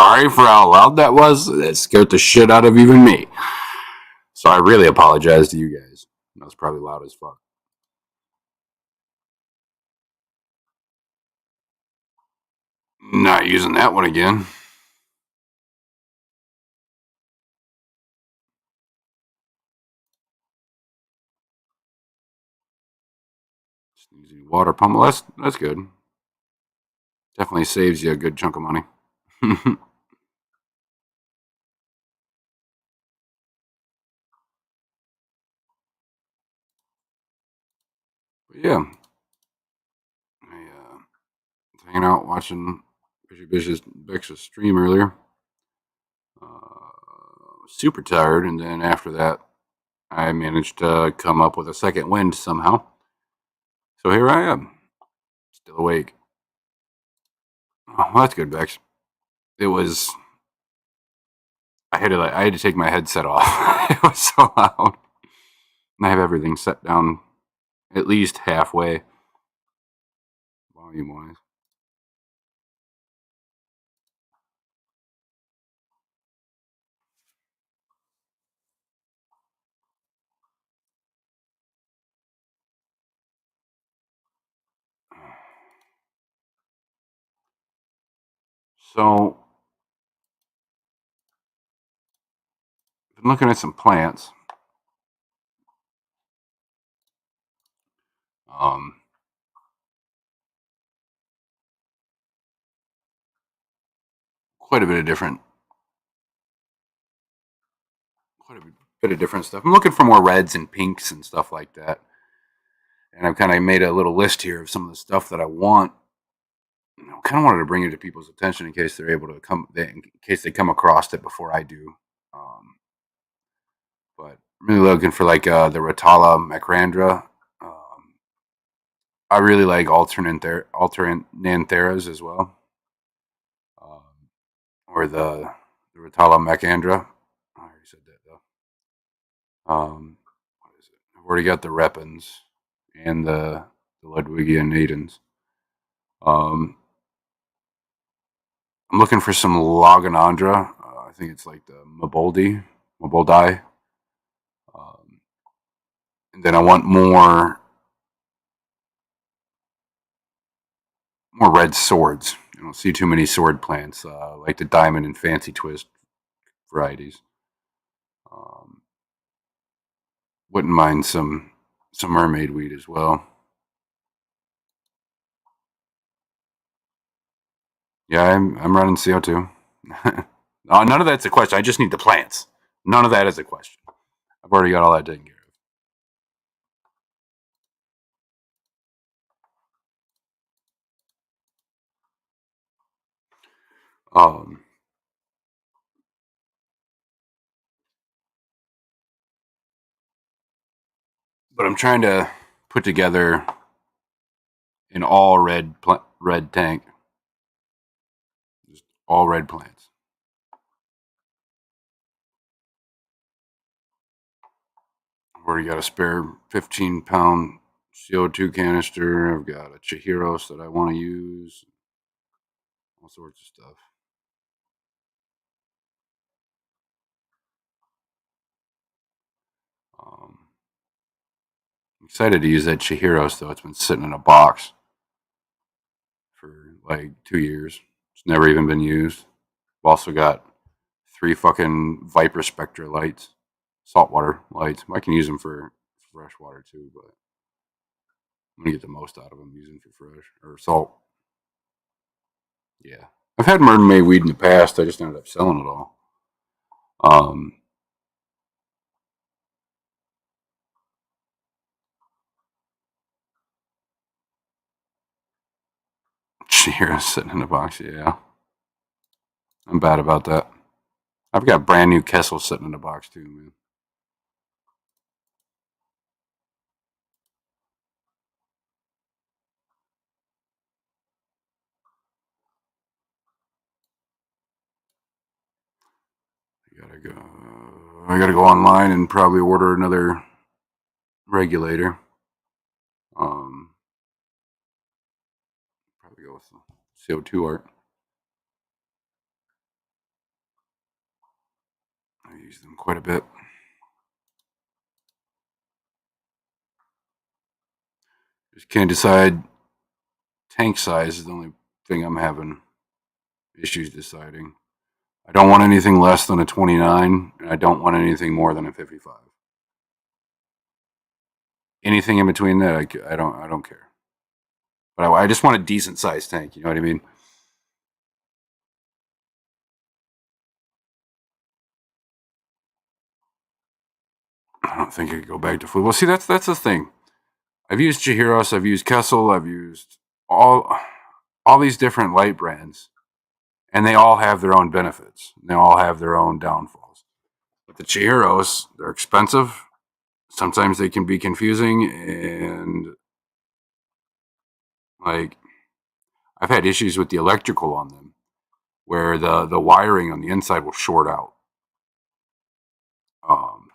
sorry for how loud that was. That scared the shit out of even me. So I really apologize to you guys. That was probably loud as fuck. Not using that one again. Just using water pump. Well, that's good. Definitely saves you a good chunk of money. But yeah, I was hanging out watching Bish's stream earlier. Super tired, and then after that, I managed to come up with a second wind somehow. So here I am, still awake. Oh, well, that's good, Bex. It was. I had to take my headset off. It was so loud. And I have everything set down at least halfway, volume wise. So, I'm looking at some plants. Um, quite a bit of different, quite a bit of different stuff. I'm looking for more reds and pinks and stuff like that. And I've kind of made a little list here of some of the stuff that I want. I kind of wanted to bring it to people's attention in case they're able to in case they come across it before I do. But I'm really looking for like the Rotala macrandra. Um, I really like alternantheras as well, um, or the Rotala macandra. I already said that though. What is it? I've already got the repens and the Ludwigia nadens. Um, I'm looking for some Laganandra. I think it's like the Maboldi. Um, and then I want more red swords. I don't see too many sword plants like the diamond and fancy twist varieties. Um, wouldn't mind some mermaid weed as well. Yeah, I'm running CO2. None of that's a question. I just need the plants. None of that is a question. I've already got all that taken care of. But I'm trying to put together an all red tank, just all red plants. I've already got a spare 15-pound CO2 canister. I've got a Chihiros that I want to use. All sorts of stuff. Um, I'm excited to use that Chihiros though. It's been sitting in a box for like 2 years. It's never even been used. I've also got 3 fucking Viper Spectra lights, saltwater lights. I can use them for fresh water too, but I'm gonna get the most out of them using for fresh or salt. Yeah, I've had mermaid weed in the past. I just ended up selling it all. Um, Cheers, sitting in a box. Yeah, I'm bad about that. I've got brand new Kessel sitting in a box too, man. I gotta go. I gotta go online and probably order another regulator. Um, probably go with the CO2 art. I use them quite a bit. Just can't decide. Tank size is the only thing I'm having issues deciding. I don't want anything less than a 29, and I don't want anything more than a 55. Anything in between that, I don't care. But I just want a decent sized tank. You know what I mean? I don't think I could go back to food. Well, see, that's the thing. I've used Chihiros, I've used Kessel, I've used all these different light brands, and they all have their own benefits. They all have their own downfalls. But the Chihiros, they're expensive. Sometimes they can be confusing, and like I've had issues with the electrical on them, where the wiring on the inside will short out. Um,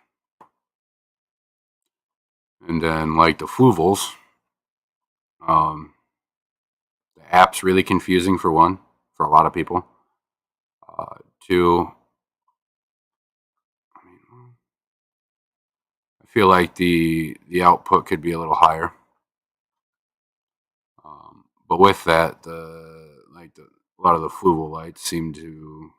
and then like the Fuvels, um, the app's really confusing for one, for a lot of people. Two, I mean, I feel like the output could be a little higher. But with that, a lot of the Fuvel lights seem to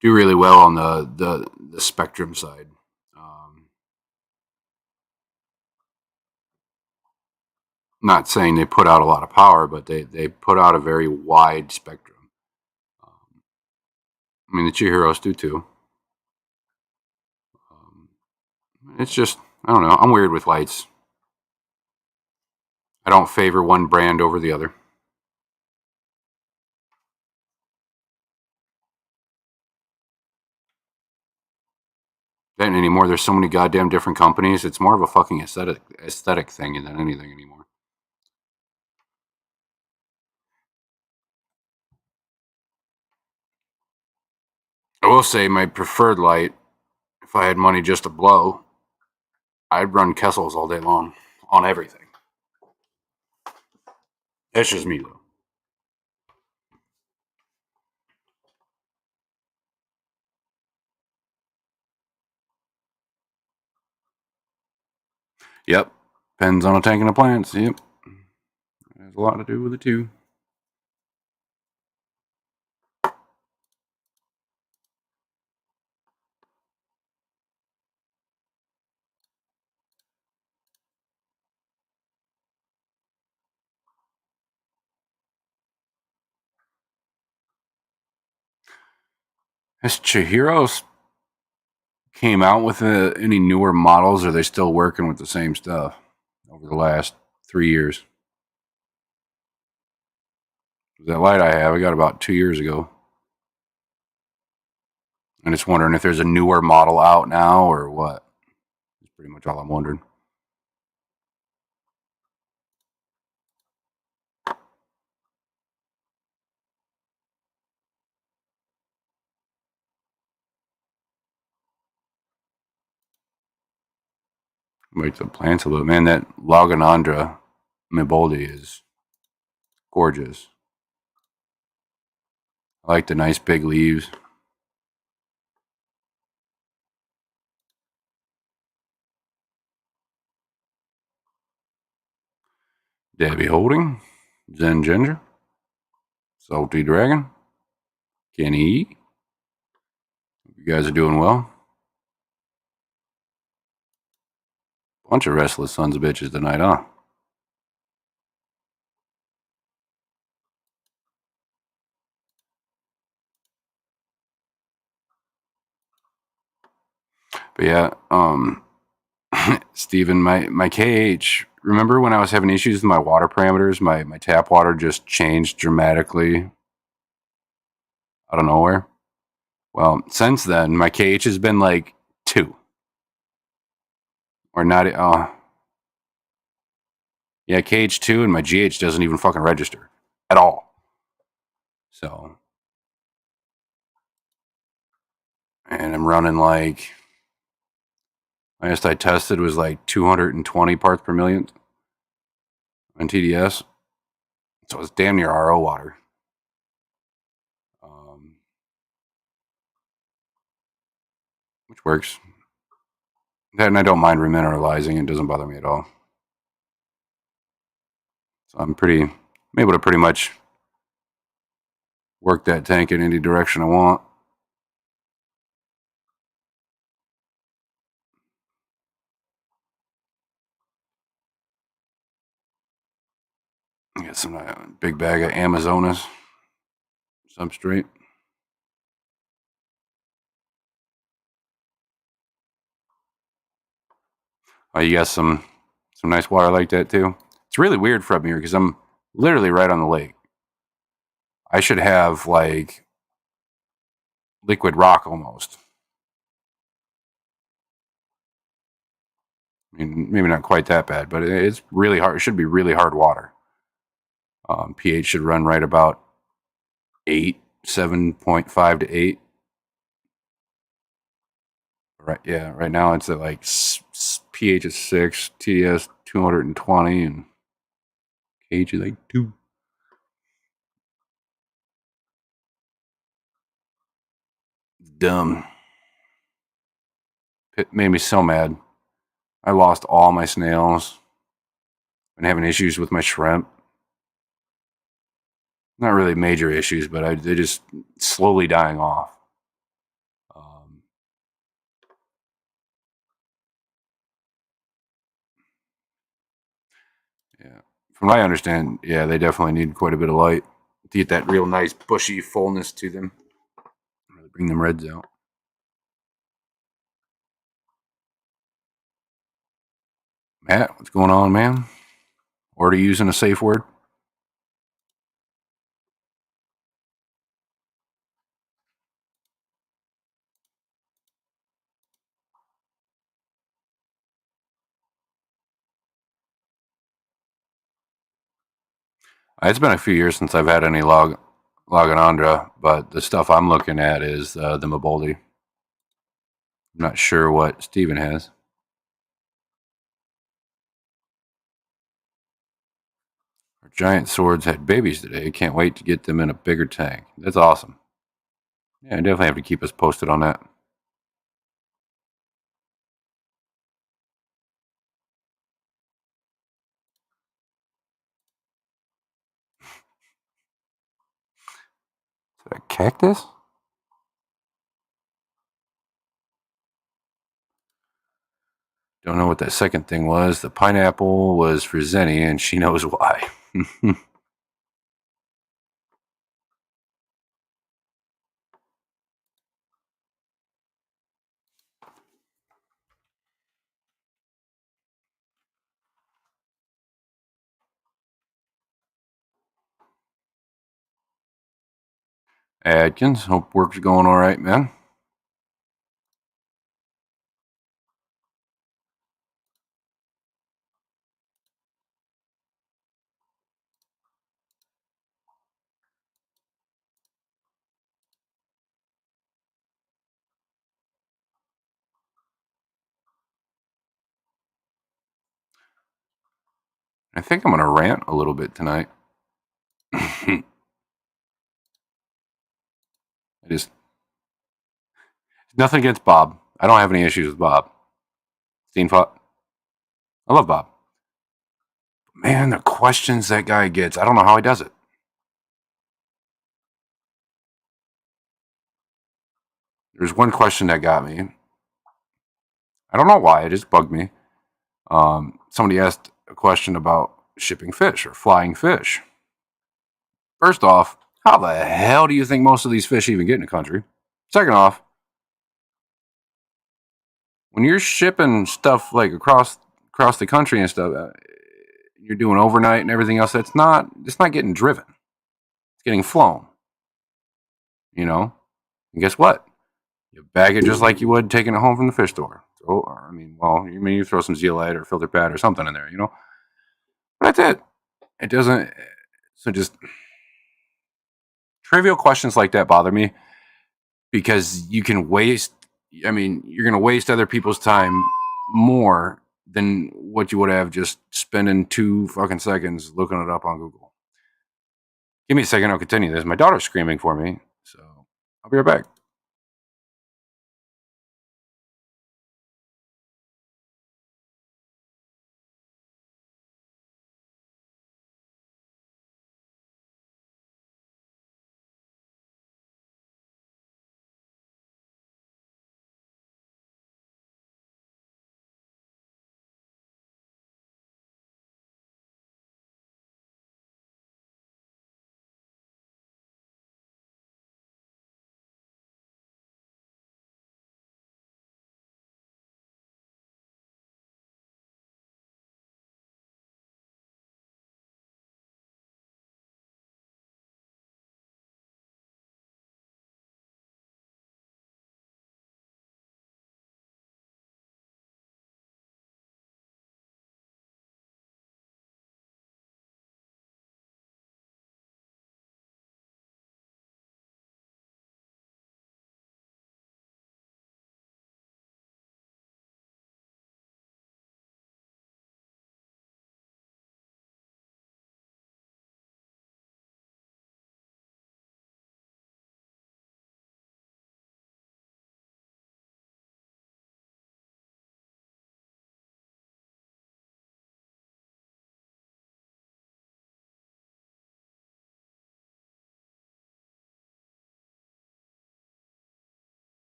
do really well on the spectrum side. Um, Not saying they put out a lot of power, but they put out a very wide spectrum. Um, I mean, the Chihiros do too. Um, it's just, I don't know. I'm weird with lights. I don't favor one brand over the other. Then anymore, there's so many goddamn different companies. It's more of a fucking aesthetic thing than anything anymore. I will say my preferred light, if I had money just to blow, I'd run Kessels all day long on everything. That's just me though. Yep. Depends on a tank and a plants. Yep. Has a lot to do with it too. Has Chihiros came out with any newer models? Or are they still working with the same stuff over the last 3 years? That light I have, I got about 2 years ago. I'm just wondering if there's a newer model out now or what. That's pretty much all I'm wondering. Wait, the plants a little. Man, that Laganandra Miboldi is gorgeous. I like the nice big leaves. Debbie Holding, Zen Ginger, Salty Dragon, Kenny E. You guys are doing well. Bunch of restless sons of bitches tonight, huh? But yeah, Steven, my KH. Remember when I was having issues with my water parameters? My tap water just changed dramatically out of nowhere. Well, since then, my KH has been like 2 or not. Yeah, KH2, and my GH doesn't even fucking register at all. So, and I'm running like, last I tested was like 220 parts per million on TDS. So it's damn near RO water. which works. That, and I don't mind remineralizing. It doesn't bother me at all. So I'm able to pretty much work that tank in any direction I want. I got some big bag of Amazonas substrate. Oh, you got some nice water like that too. It's really weird from here because I'm literally right on the lake. I should have like liquid rock almost. I mean, maybe not quite that bad, but it's really hard. It should be really hard water. pH should run right about 8, 7.5 to 8. Right, yeah. Right now it's at like pH is 6, TDS 220, and KH is like 2. Dumb. It made me so mad. I lost all my snails. Been having issues with my shrimp. Not really major issues, but they're just slowly dying off. Yeah. From what I understand, yeah, they definitely need quite a bit of light to get that real nice bushy fullness to them. Really bring them reds out. Matt, what's going on, man? Already using a safe word? It's been a few years since I've had any Loganandra, but the stuff I'm looking at is the Maboldi. I'm not sure what Steven has. Our giant swords had babies today. Can't wait to get them in a bigger tank. That's awesome. Yeah, I definitely have to keep us posted on that. Is that a cactus? Don't know what that second thing was. The pineapple was for Zenny, and she knows why. Adkins, hope work's going all right, man. I think I'm going to rant a little bit tonight. I just nothing against Bob. I don't have any issues with Bob. Steenfot. I love Bob. Man, the questions that guy gets, I don't know how he does it. There's one question that got me. I don't know why, it just bugged me. Somebody asked a question about shipping fish or flying fish. First off, how the hell do you think most of these fish even get in the country? Second off, when you're shipping stuff like across the country and stuff, you're doing overnight and everything else. It's not getting driven. It's getting flown. You know, and guess what? You bag it just like you would taking it home from the fish store. So, I mean, well, you throw some zeolite or filter pad or something in there, you know. But that's it. It doesn't. So just trivial questions like that bother me because you can waste. I mean, you're going to waste other people's time more than what you would have just spending 2 fucking seconds looking it up on Google. Give me a second. I'll continue this. My daughter's screaming for me, so I'll be right back.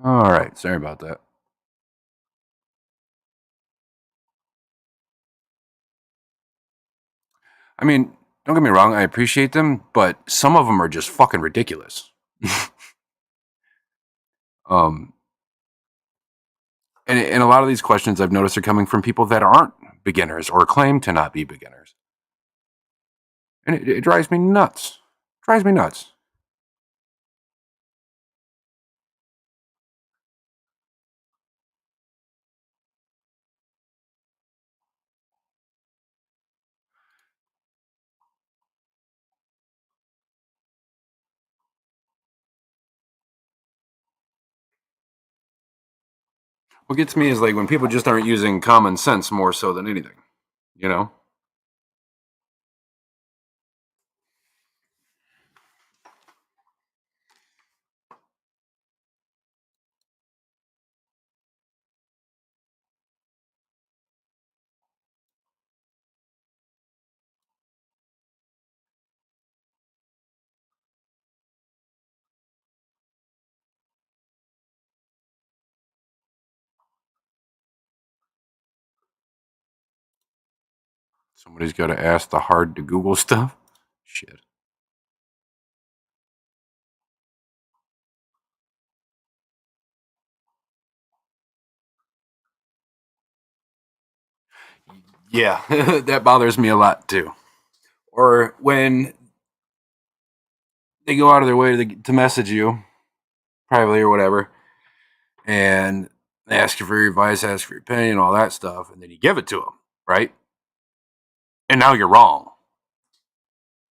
All right, sorry about that. I mean, don't get me wrong, I appreciate them, but some of them are just fucking ridiculous. um, and a lot of these questions I've noticed are coming from people that aren't beginners or claim to not be beginners, and it drives me nuts. Drives me nuts. What gets me is like when people just aren't using common sense more so than anything. You know, somebody's got to ask the hard to Google stuff. Shit. Yeah, that bothers me a lot too. Or when they go out of their way to message you privately or whatever, and they ask you for your advice, ask for your opinion, all that stuff, and then you give it to them, right? And now you're wrong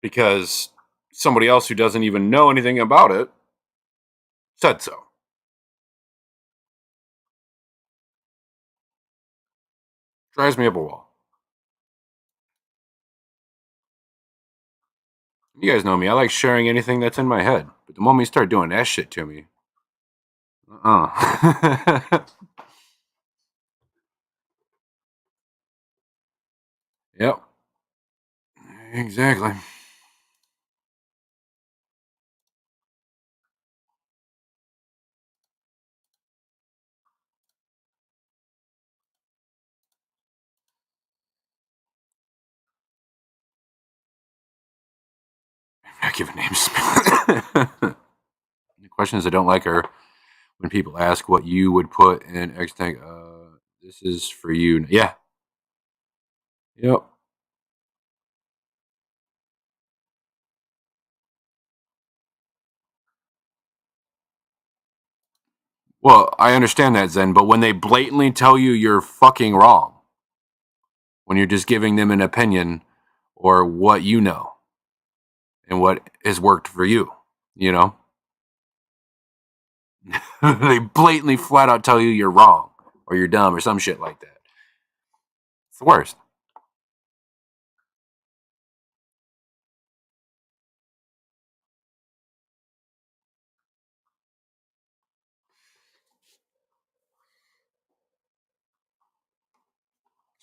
because somebody else who doesn't even know anything about it said so. Drives me up a wall. You guys know me. I like sharing anything that's in my head. But the moment you start doing that shit to me, Yep. Exactly. I'm not giving names. The questions I don't like are when people ask what you would put in X tank. This is for you. Yeah. Yep. Well, I understand that, Zen, but when they blatantly tell you you're fucking wrong, when you're just giving them an opinion or what you know and what has worked for you, you know, they blatantly flat out tell you you're wrong or you're dumb or some shit like that. It's the worst.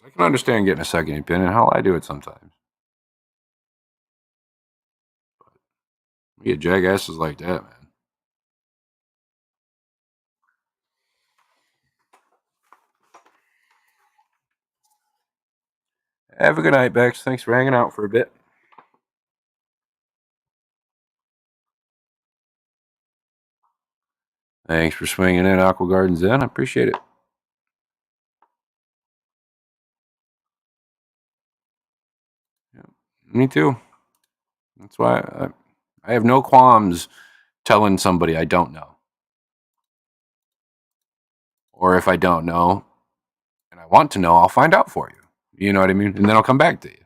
So I can understand getting a second opinion. How I do it sometimes. We get jackasses like that, man. Have a good night, Bex. Thanks for hanging out for a bit. Thanks for swinging in, Aqua Gardens Zen. I appreciate it. Yeah, me too. That's why I have no qualms telling somebody I don't know. Or if I don't know and I want to know, I'll find out for you. You know what I mean? And then I'll come back to you.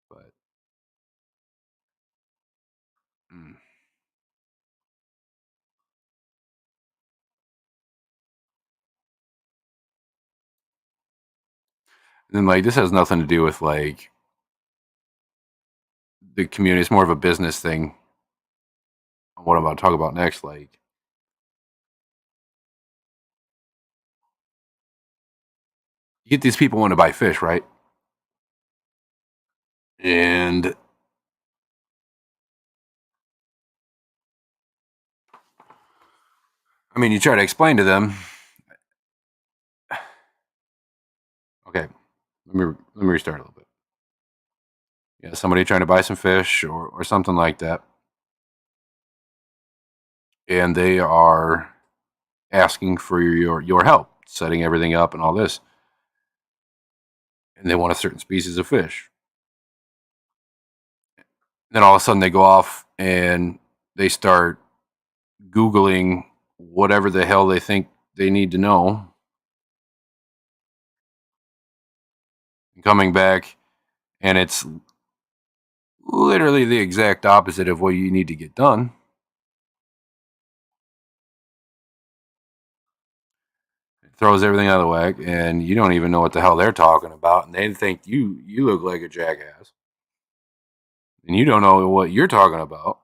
But mm. And then like this has nothing to do with like the community. It's more of a business thing. What I'm about to talk about next, like you get these people want to buy fish, right? And I mean, you try to explain to them. Okay, let me restart a little bit. Yeah, somebody trying to buy some fish or something like that, and they are asking for your help, setting everything up and all this, and they want a certain species of fish. Then all of a sudden they go off and they start Googling whatever the hell they think they need to know, and coming back, and it's literally the exact opposite of what you need to get done. It throws everything out of the whack, and you don't even know what the hell they're talking about, and they think you look like a jackass, and you don't know what you're talking about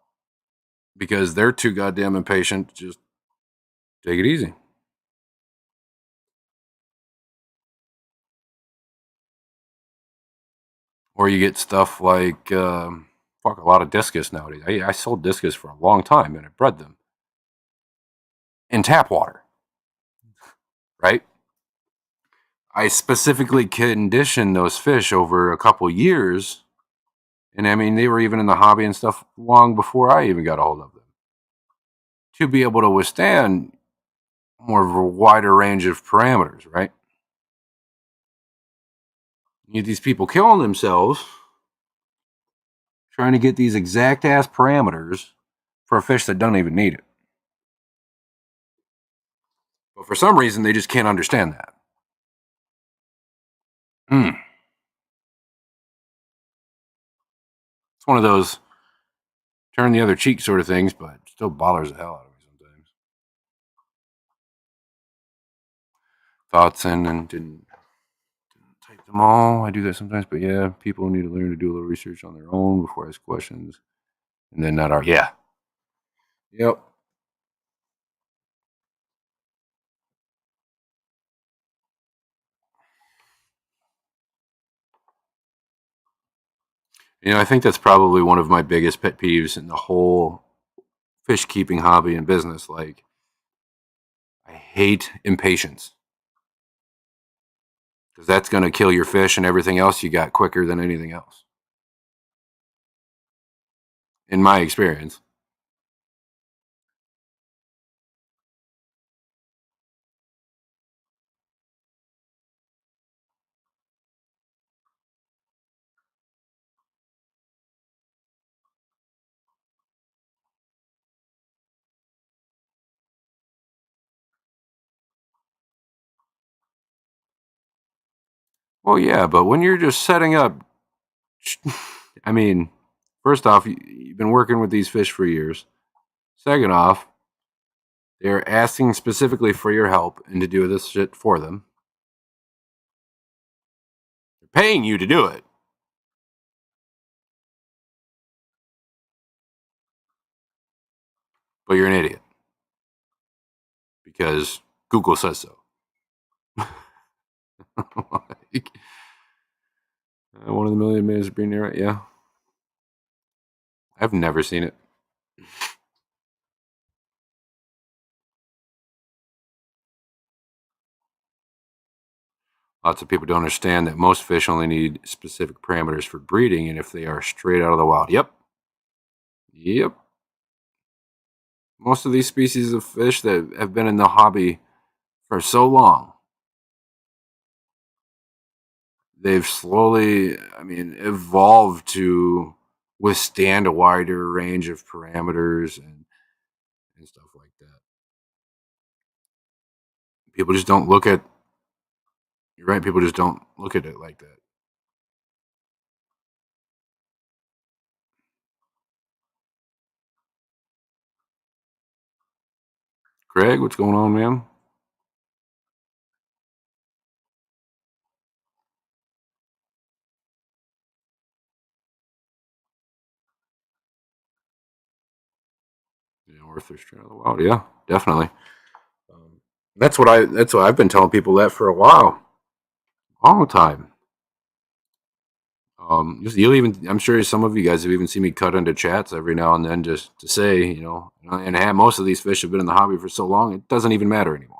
because they're too goddamn impatient to just take it easy. Or you get stuff like fuck, a lot of discus nowadays. I sold discus for a long time and I bred them in tap water, right? I specifically conditioned those fish over a couple years, and I mean they were even in the hobby and stuff long before I even got a hold of them, to be able to withstand more of a wider range of parameters, right? You get these people killing themselves trying to get these exact ass parameters for a fish that don't even need it. But for some reason, they just can't understand that. It's one of those turn the other cheek sort of things, but still bothers the hell out of me sometimes. Thoughts in and didn't type them all. I do that sometimes, but yeah, people need to learn to do a little research on their own before I ask questions, and then not our yeah. Yep. I think that's probably one of my biggest pet peeves in the whole fish keeping hobby and business. Like, I hate impatience because that's going to kill your fish and everything else you got quicker than anything else, in my experience. Well, yeah, but when you're just setting up, I mean, first off, you've been working with these fish for years. Second off, they're asking specifically for your help and to do this shit for them. They're paying you to do it. But you're an idiot because Google says so. Like, one of the million minutes of being there, yeah. I've never seen it. Lots of people don't understand that most fish only need specific parameters for breeding, and if they are straight out of the wild, yep. Most of these species of fish that have been in the hobby for so long, they've slowly, I mean, evolved to withstand a wider range of parameters and stuff like that. People just don't look at, you're right, people just don't look at it like that. Craig, what's going on, man? Or fish straight out of the wild. Yeah, definitely. Um, that's what I've been telling people that for a while, long time. You'll even, I'm sure some of you guys have even seen me cut into chats every now and then just to say, and most of these fish have been in the hobby for so long, it doesn't even matter anymore.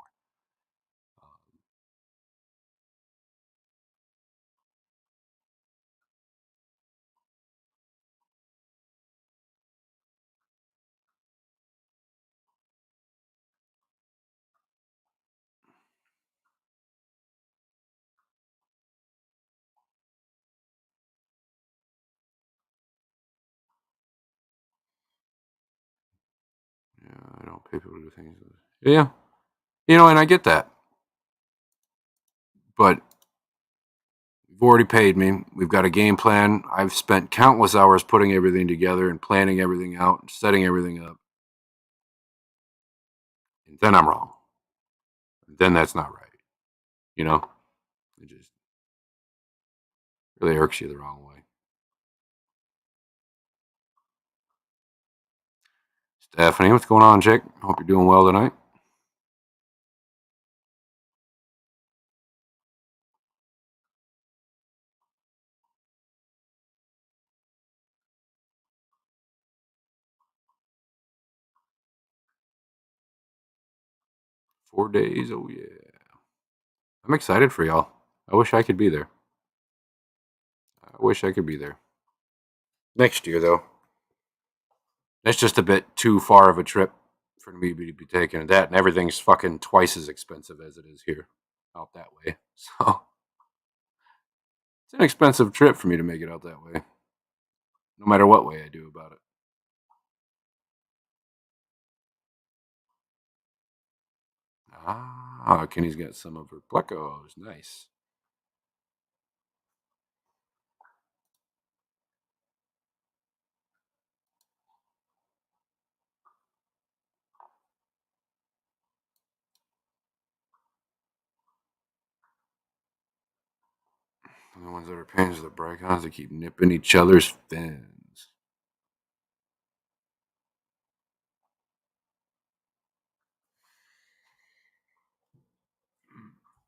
Yeah, I don't pay people to do things. Yeah, and I get that, but you've already paid me. We've got a game plan. I've spent countless hours putting everything together and planning everything out and setting everything up. And then I'm wrong. Then that's not right. You know, it just really irks you the wrong way. Stephanie, what's going on, chick? Hope you're doing well tonight. Four days. Oh, yeah. I'm excited for y'all. I wish I could be there. I wish I could be there. Next year, though. That's just a bit too far of a trip for me to be taking that, and everything's fucking twice as expensive as it is here out that way. So it's an expensive trip for me to make it out that way, no matter what way I do about it. Ah, Kenny's got some of her plecos. Nice. And the ones that are pains are the Bricons that keep nipping each other's fins.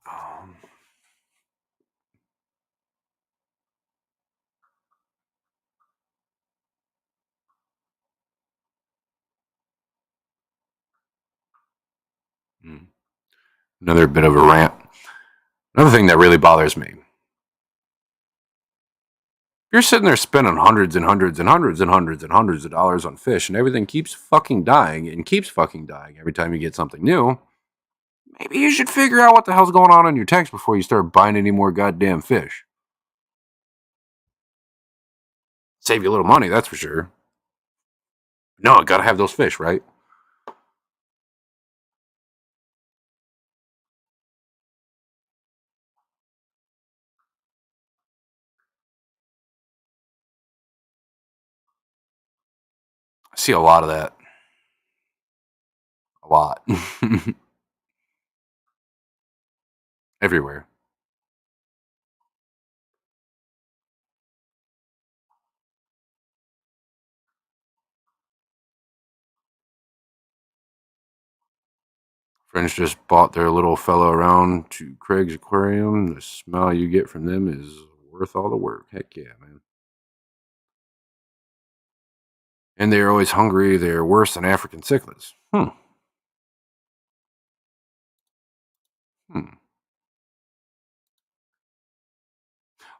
Um, Another bit of a rant. Another thing that really bothers me. You're sitting there spending hundreds and hundreds and hundreds and hundreds and hundreds of dollars on fish, and everything keeps fucking dying and keeps fucking dying every time you get something new. Maybe you should figure out what the hell's going on in your tanks before you start buying any more goddamn fish. Save you a little money, that's for sure. No, I gotta have those fish, right? I see a lot of that. A lot. Everywhere. Friends just bought their little fellow around to Craig's Aquarium. The smell you get from them is worth all the work. Heck yeah, man. And they're always hungry. They're worse than African cichlids. Hmm.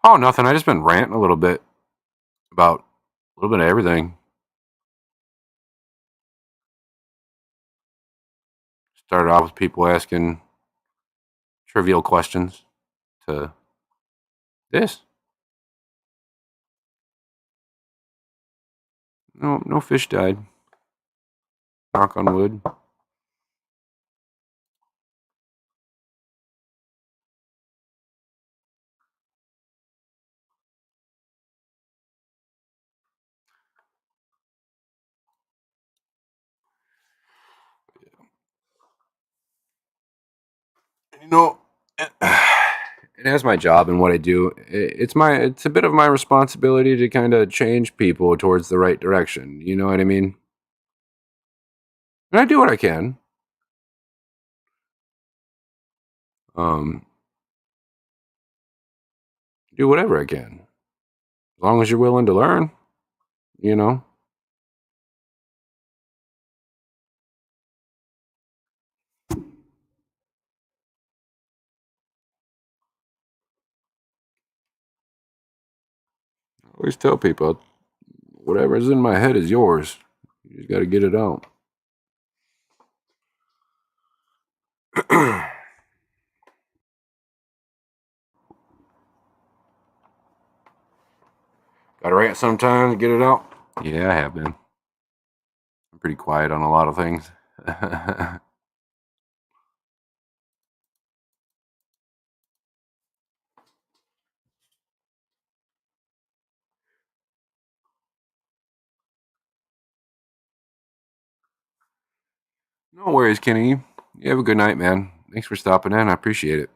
Oh, nothing. I just been ranting a little bit about a little bit of everything. Started off with people asking trivial questions to this. No, no fish died. Knock on wood. You know, and as my job and what I do, it's a bit of my responsibility to kind of change people towards the right direction. You know what I mean? And I do what I can. Um, do whatever I can. As long as you're willing to learn, you know. I always tell people, whatever's in my head is yours. You just got to get it out. Got to rant sometimes, get it out. Yeah, I have been. I'm pretty quiet on a lot of things. No worries, Kenny. You have a good night, man. Thanks for stopping in. I appreciate it.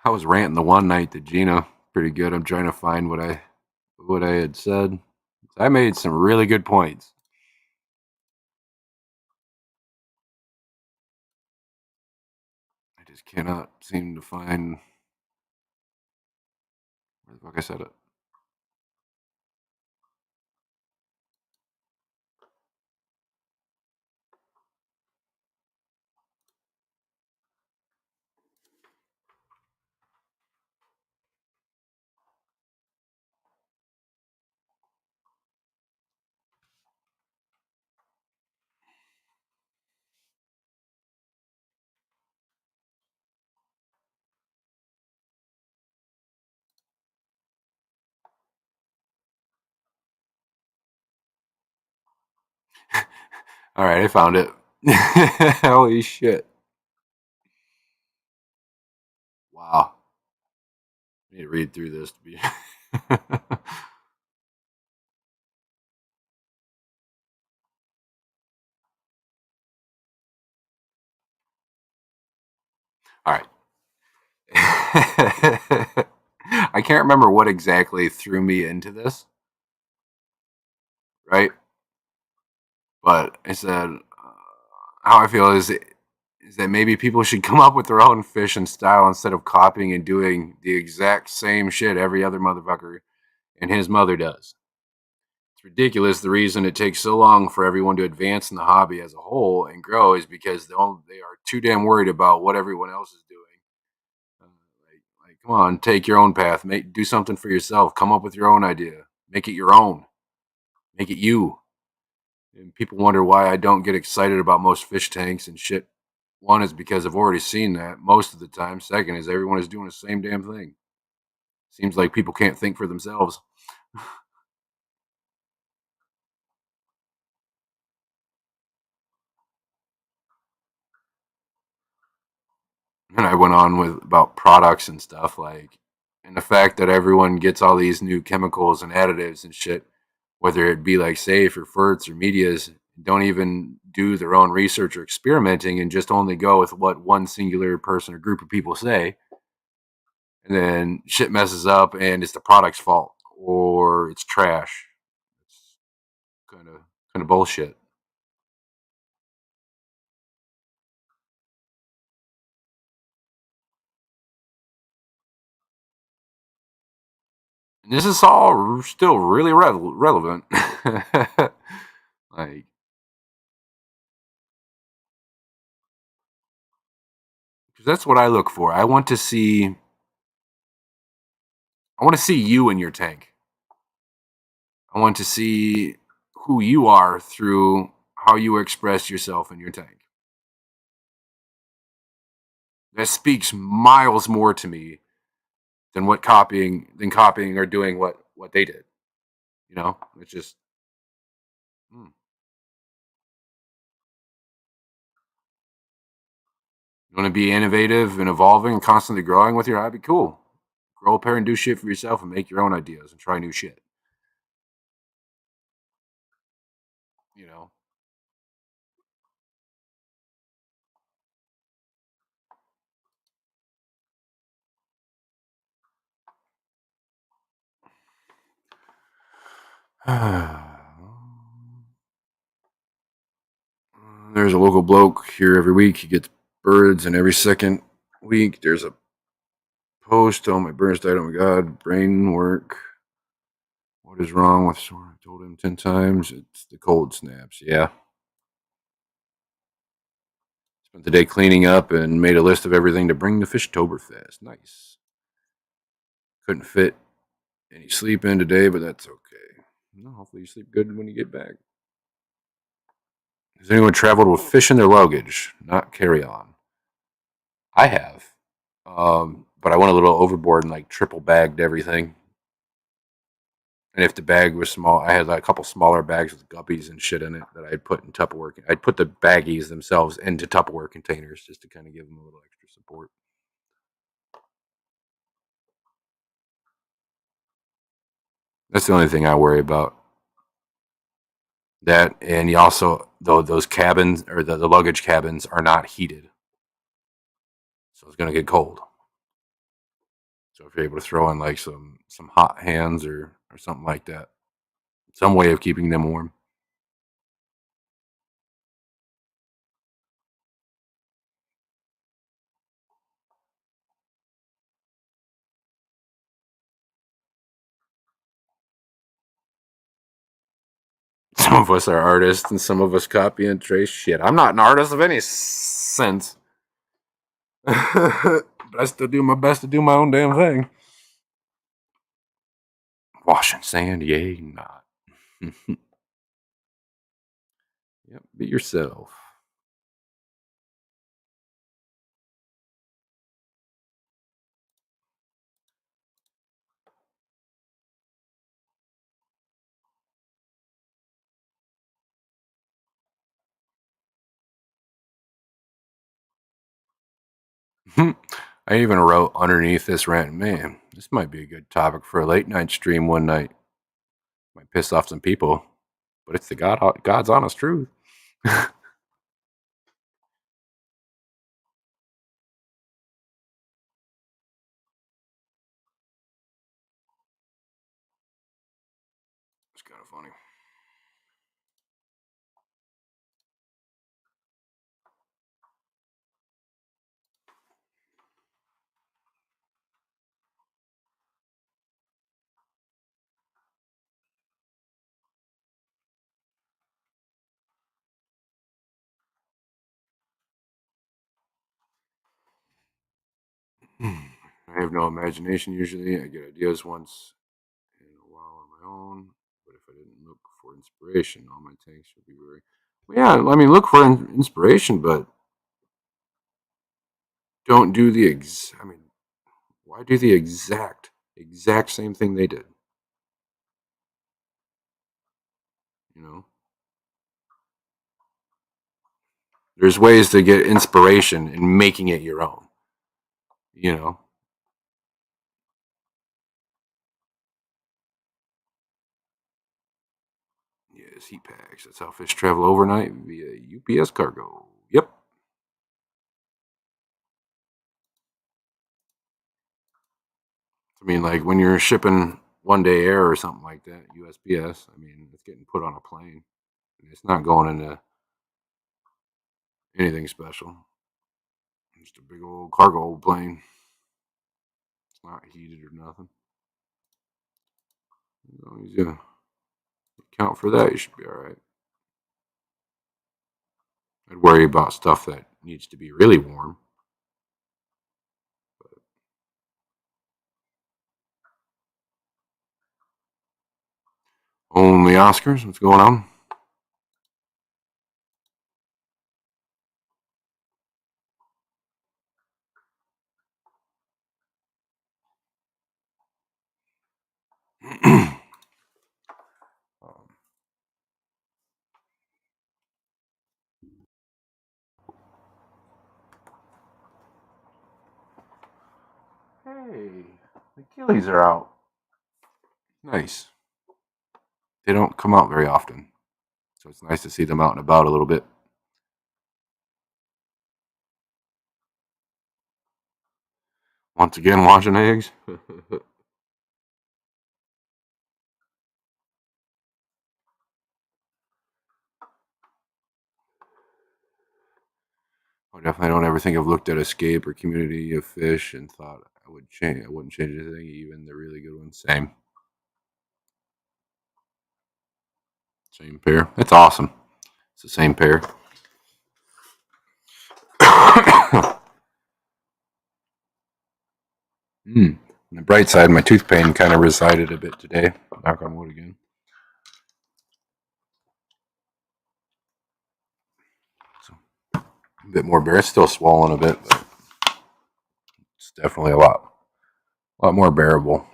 I was ranting the one night to Gina pretty good. I'm trying to find what I had said. I made some really good points. I just cannot seem to find where the fuck I said it. All right, I found it. Holy shit. Wow. I need to read through this to be. All right. I can't remember what exactly threw me into this, right? But I said, how I feel is that maybe people should come up with their own fish and style instead of copying and doing the exact same shit every other motherfucker and his mother does. It's ridiculous. The reason it takes so long for everyone to advance in the hobby as a whole and grow is because they are too damn worried about what everyone else is doing. Come on, take your own path. Do something for yourself. Come up with your own idea. Make it your own. Make it you. And people wonder why I don't get excited about most fish tanks and shit. One is because I've already seen that most of the time. Second is everyone is doing the same damn thing. Seems like people can't think for themselves. And I went on with about products and stuff and the fact that everyone gets all these new chemicals and additives and shit, whether it be like safe or ferts or medias, don't even do their own research or experimenting and just only go with what one singular person or group of people say. And then shit messes up and it's the product's fault or it's trash. It's kind of bullshit. And this is all still really relevant. Like, because that's what I look for. I want to see you in your tank. I want to see who you are through how you express yourself in your tank. That speaks miles more to me than copying or doing what they did. It's just hmm. You want to be innovative and evolving and constantly growing with your hobby. Cool. Grow a pair and do shit for yourself and make your own ideas and try new shit. You know, There's a local bloke here every week. He gets birds, and every second week there's a post. Oh, my birds died. Oh my god, brain work. What is wrong with sore? I told him 10 times. It's the cold snaps. Yeah. Spent the day cleaning up and made a list of everything to bring to Fishtoberfest. Nice. Couldn't fit any sleep in today, but that's okay. No, hopefully you sleep good when you get back. Has anyone traveled with fish in their luggage, not carry on? I have. But I went a little overboard and like triple bagged everything. And if the bag was small, I had like a couple smaller bags with guppies and shit in it that I'd put in Tupperware. I'd put the baggies themselves into Tupperware containers just to kind of give them a little extra support. That's the only thing I worry about. That, and you also, though, those cabins or the luggage cabins are not heated, so it's gonna get cold. So if you're able to throw in like some hot hands or something like that, some way of keeping them warm. Some of us are artists, and some of us copy and trace shit. I'm not an artist of any sense, but I still do my best to do my own damn thing. Washing sand, yay, not. Yep, be yourself. I even wrote underneath this rant, man, this might be a good topic for a late night stream one night. Might piss off some people, but it's the God's honest truth. It's kind of funny. I have no imagination usually. I get ideas once in a while on my own, but if I didn't look for inspiration, all my takes would be very. Well, yeah, I mean, look for inspiration, but don't do the I mean, why do the exact same thing they did? You know, there's ways to get inspiration in making it your own. You know, yes, heat packs. That's how fish travel overnight via UPS cargo. Yep. I mean, like when you're shipping one day air or something like that, USPS. I mean, it's getting put on a plane. It's not going into anything special. Just a big old cargo plane. It's not heated or nothing. As long as you account for that, you should be all right. I'd worry about stuff that needs to be really warm. Only Oscars. What's going on? Hey, the Achilles are out. Nice. They don't come out very often, so it's nice to see them out and about a little bit. Once again, washing eggs. I definitely don't ever think I've looked at Escape or Community of Fish and thought I would change. I wouldn't change anything, even the really good ones. Same pair. It's awesome. It's the same pair. On the bright side, my tooth pain kind of resided a bit today. Knock on wood again. So, a bit more bare. It's still swollen a bit, but it's definitely a lot more bearable.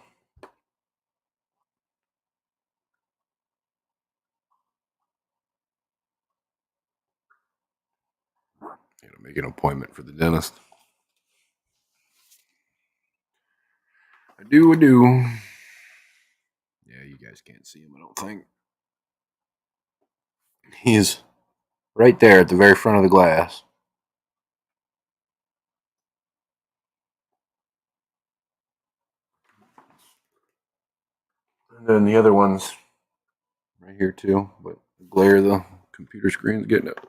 Gotta make an appointment for the dentist. I do. Yeah, you guys can't see him, I don't think. He's right there at the very front of the glass. And then the other one's right here too, but the glare of the computer screen's getting it.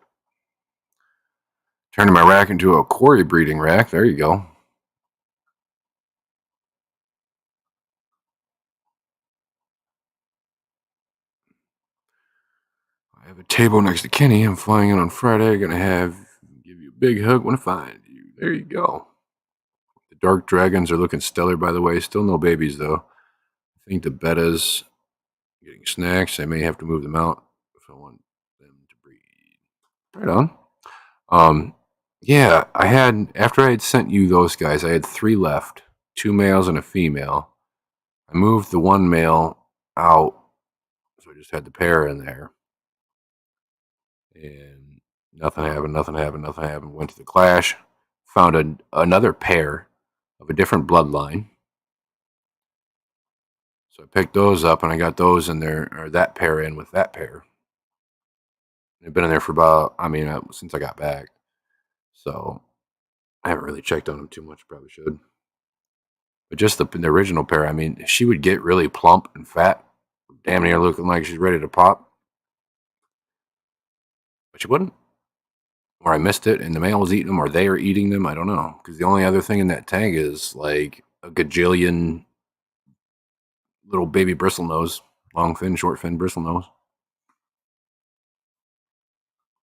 Turning my rack into a quarry breeding rack. There you go. I have a table next to Kenny. I'm flying in on Friday. Gonna give you a big hug when I find you. There you go. The dark dragons are looking stellar, by the way. Still no babies though. I think the betas getting snacks. I may have to move them out if I want them to breed. Right on. Yeah, I had after I had sent you those guys, I had 3 left, 2 males and a female. I moved the one male out, so I just had the pair in there. And nothing happened. Went to the clash, found another pair of a different bloodline. So I picked those up, and I got those in there, or that pair in with that pair. They've been in there for about, since I got back. So I haven't really checked on them too much. Probably should. But just the original pair, she would get really plump and fat, damn near looking like she's ready to pop. But she wouldn't. Or I missed it and the male was eating them, or they are eating them. I don't know. Because the only other thing in that tank is like a gajillion little baby bristlenose, long fin, short fin bristlenose.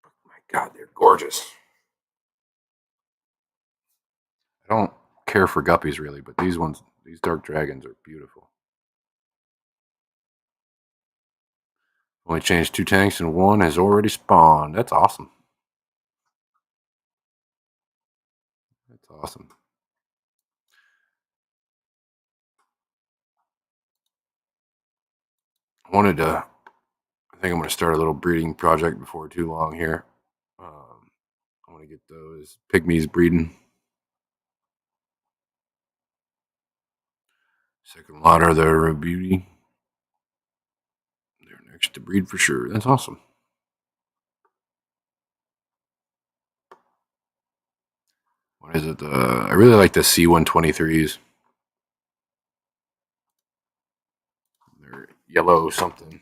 Oh my God, they're gorgeous. I don't care for guppies really, but these dark dragons are beautiful. Only changed 2 tanks and 1 has already spawned. That's awesome. That's awesome. I think I'm going to start a little breeding project before too long here. I want to get those pygmies breeding. Second lot are the beauty. They're next to breed for sure. That's awesome. What is it? I really like the C123s. They're yellow something.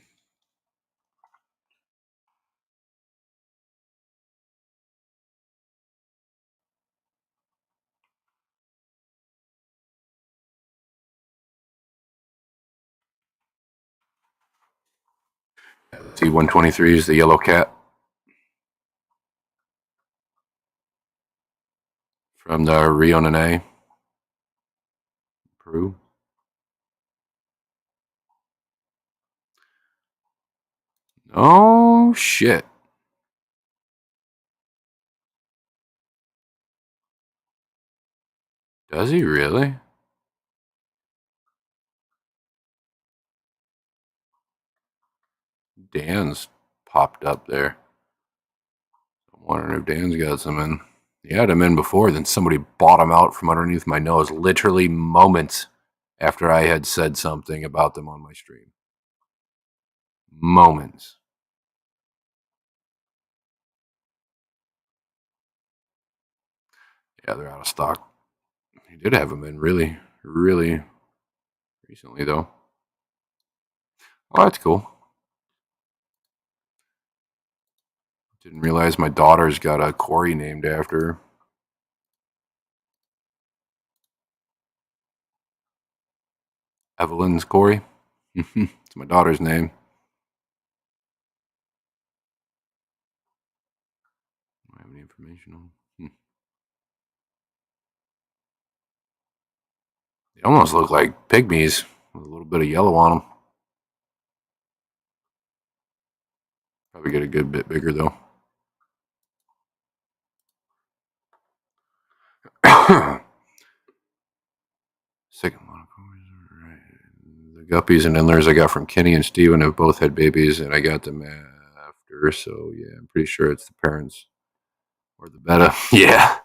C123 is the yellow cat from the Rio Nene, Peru. Oh shit! Does he really? Dan's popped up there. I'm wondering if Dan's got some in. He had him in before, then somebody bought him out from underneath my nose, literally moments after I had said something about them on my stream. Moments. Yeah, they're out of stock. He did have them in really, really recently, though. Oh, that's cool. Didn't realize my daughter's got a quarry named after her. Evelyn's Corey. It's my daughter's name. Do I have any information on? They almost look like pygmies with a little bit of yellow on them. Probably get a good bit bigger though. Second one. The guppies and endlers I got from Kenny and Steven have both had babies, and I got them after. So yeah, I'm pretty sure it's the parents or the beta. Yeah.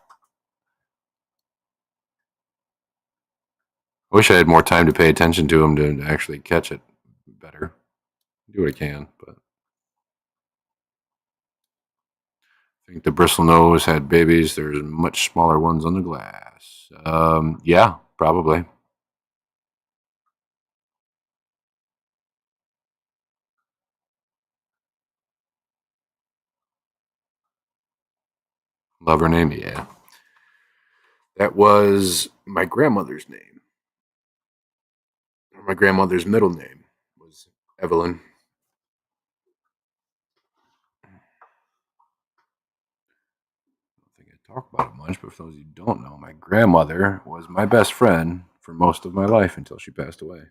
I wish I had more time to pay attention to them to actually catch it better. Do what I can, but I think the bristlenose had babies. There's much smaller ones on the glass. Yeah, probably. Love her name, yeah. That was my grandmother's name. My grandmother's middle name was Evelyn. I don't think I talk about it much, but for those of you who don't know, my grandmother was my best friend for most of my life until she passed away.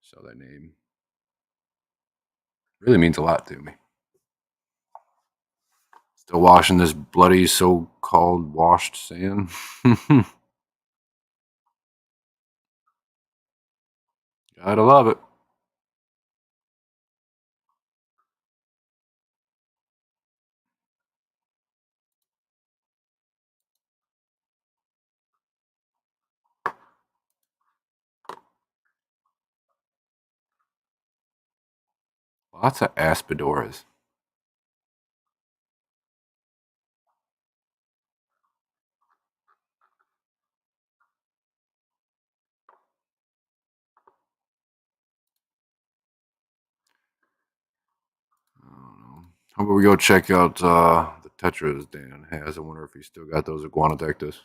So that name really means a lot to me. Still washing this bloody so-called washed sand. Gotta love it. Lots of aspidoras. I don't know. How about we go check out the tetras Dan has? I wonder if he's still got those iguanodectus.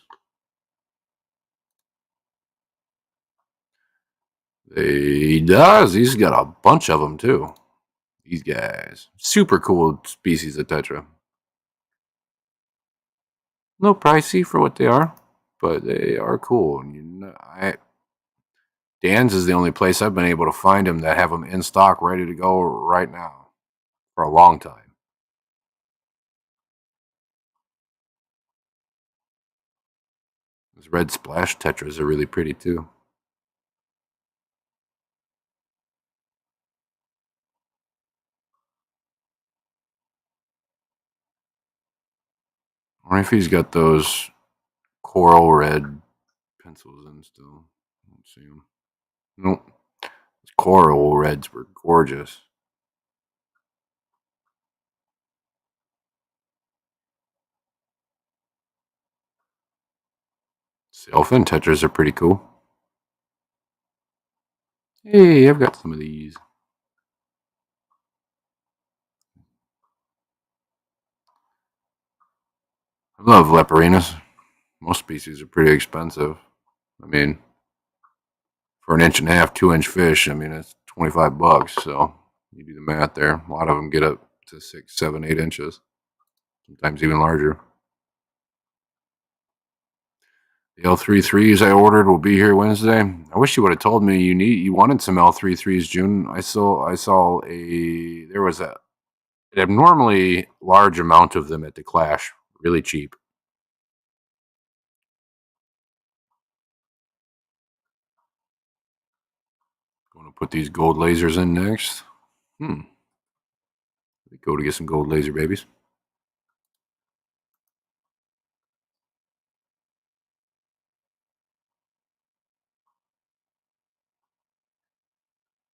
He does. He's got a bunch of them too. These guys, super cool species of tetra. A little pricey for what they are, but they are cool. And Dan's is the only place I've been able to find them that have them in stock, ready to go right now for a long time. Those red splash tetras are really pretty too. I wonder if he's got those coral red pencils in still. I don't see them. Nope. Those coral reds were gorgeous. Sailfin tetras are pretty cool. Hey, I've got some of these. I love leporinas. Most species are pretty expensive. I mean, for an inch and a half, 2-inch fish, I mean, it's $25. So you do the math there. A lot of them get up to 6, 7, 8 inches, sometimes even larger. The L33s I ordered will be here Wednesday. I wish you would have told me you wanted some L33s, June. I saw there was an abnormally large amount of them at the Clash, really cheap. Going to put these gold lasers in next. Go to get some gold laser babies.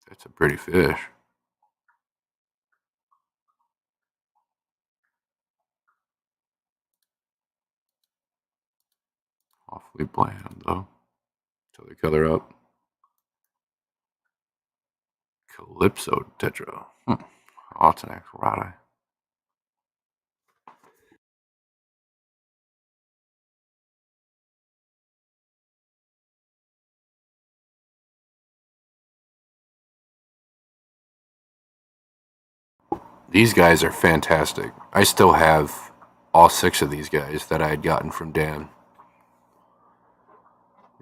That's a pretty fish. Awfully bland though. Till they color up. Calypso tetra. Oh, it's an axolotl. These guys are fantastic. I still have all 6 of these guys that I had gotten from Dan.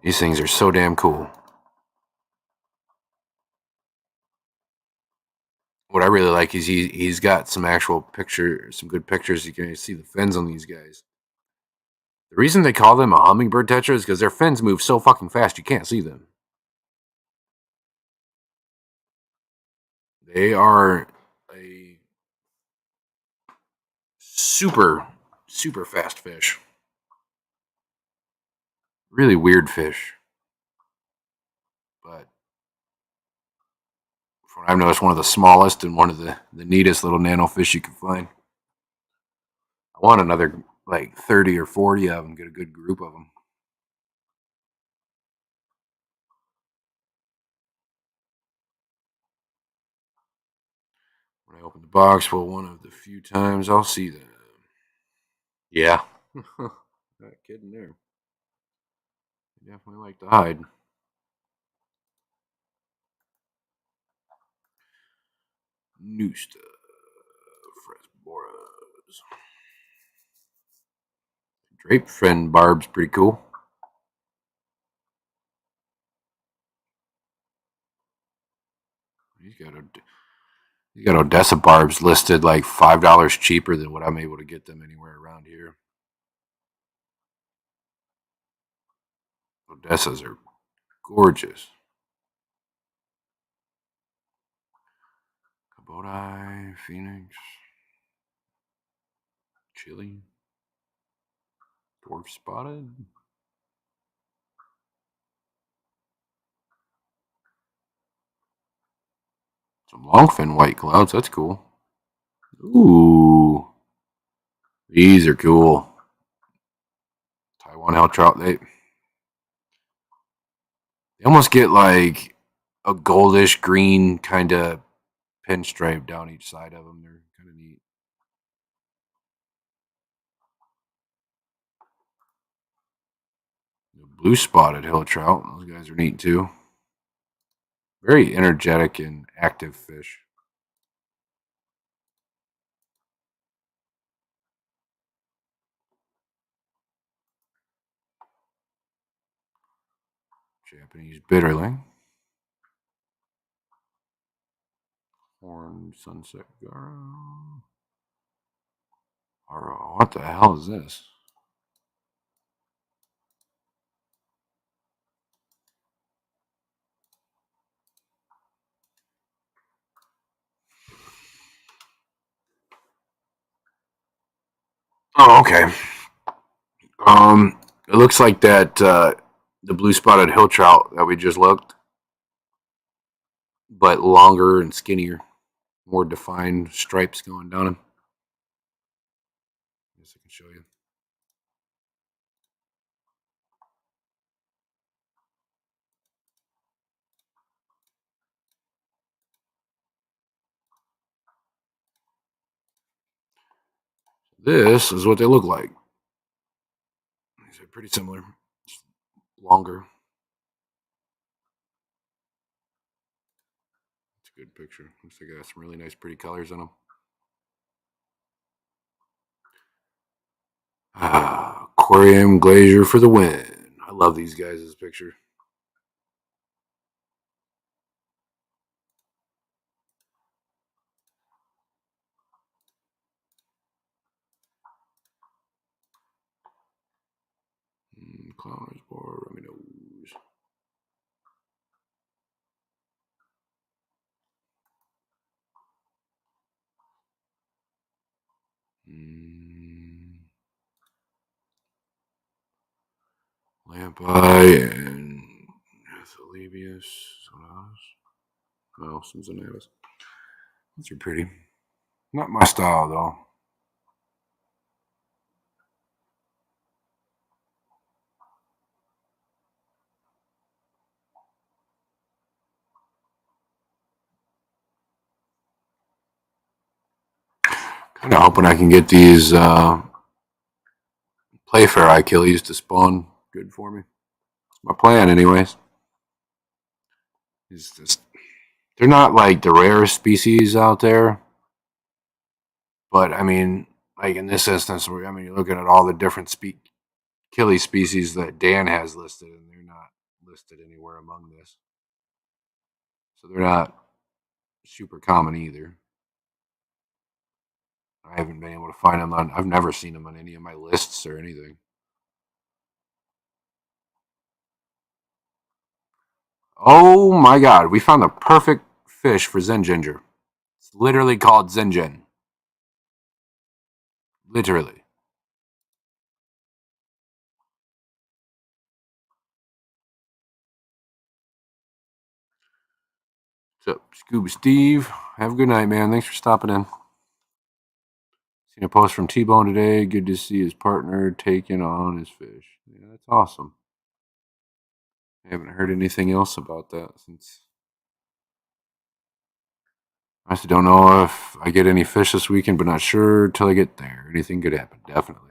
These things are so damn cool. What I really like is he's got some actual some good pictures. You can see the fins on these guys. The reason they call them a hummingbird tetra is because their fins move so fucking fast you can't see them. They are a super fast fish. Really weird fish, but from what I've noticed, one of the smallest and one of the neatest little nano fish you can find. I want another like 30 or 40 of them, get a good group of them. When I open the box, well, one of the few times I'll see them. Yeah. Not kidding there. They definitely like to hide. New stuff. Freshboras. Drape fin barb's pretty cool. He's got Odessa barbs listed like $5 cheaper than what I'm able to get them anywhere around here. Odessas are gorgeous. Kabodai, Phoenix, Chili, Dwarf Spotted. Some longfin white clouds. That's cool. Ooh, these are cool. Taiwan hell trout. They almost get like a goldish green kind of pinstripe down each side of them. They're kind of neat. The blue spotted hill trout. Those guys are neat too. Very energetic and active fish. Japanese bitterling. Horn sunset gara. What the hell is this? Oh, okay. It looks like that the blue spotted hill trout that we just looked, but longer and skinnier, more defined stripes going down him. I guess I can show you. This is what they look like. These are pretty similar, just longer. It's a good picture. Looks like it got some really nice, pretty colors on them. Aquarium glazier for the win. I love these guys' this picture. Clowners bar, let me know. Lampi and Athalebius. Oh, some Zonatus. These are pretty. Not my style, though. Kind of hoping I can get these Playfair Achilles to spawn good for me. That's my plan, anyways. It's just, they're not like the rarest species out there, But I mean, like in this instance, I mean, you're looking at all the different Achilles species that Dan has listed, and they're not listed anywhere among this. So they're not super common either. I haven't been able to find them on. I've never seen them on any of my lists or anything. Oh my god, we found the perfect fish for Zen Ginger. It's literally called Zengen. Literally. What's up, Scuba Steve? Have a good night, man. Thanks for stopping in. Seen a post from T-Bone today. Good to see his partner taking on his fish. Yeah, that's awesome. I haven't heard anything else about that since. I still don't know if I get any fish this weekend, but not sure till I get there. Anything could happen, definitely.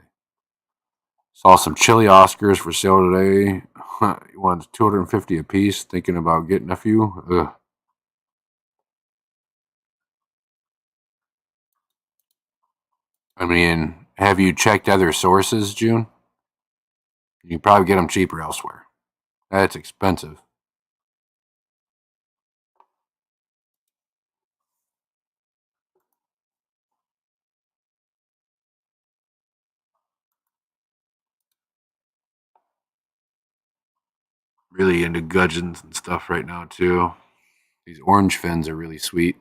Saw some chili Oscars for sale today. You want 250 a piece. Thinking about getting a few. Ugh. I mean, have you checked other sources, June? You can probably get them cheaper elsewhere. That's expensive. Really into gudgeons and stuff right now too. These orange fins are really sweet.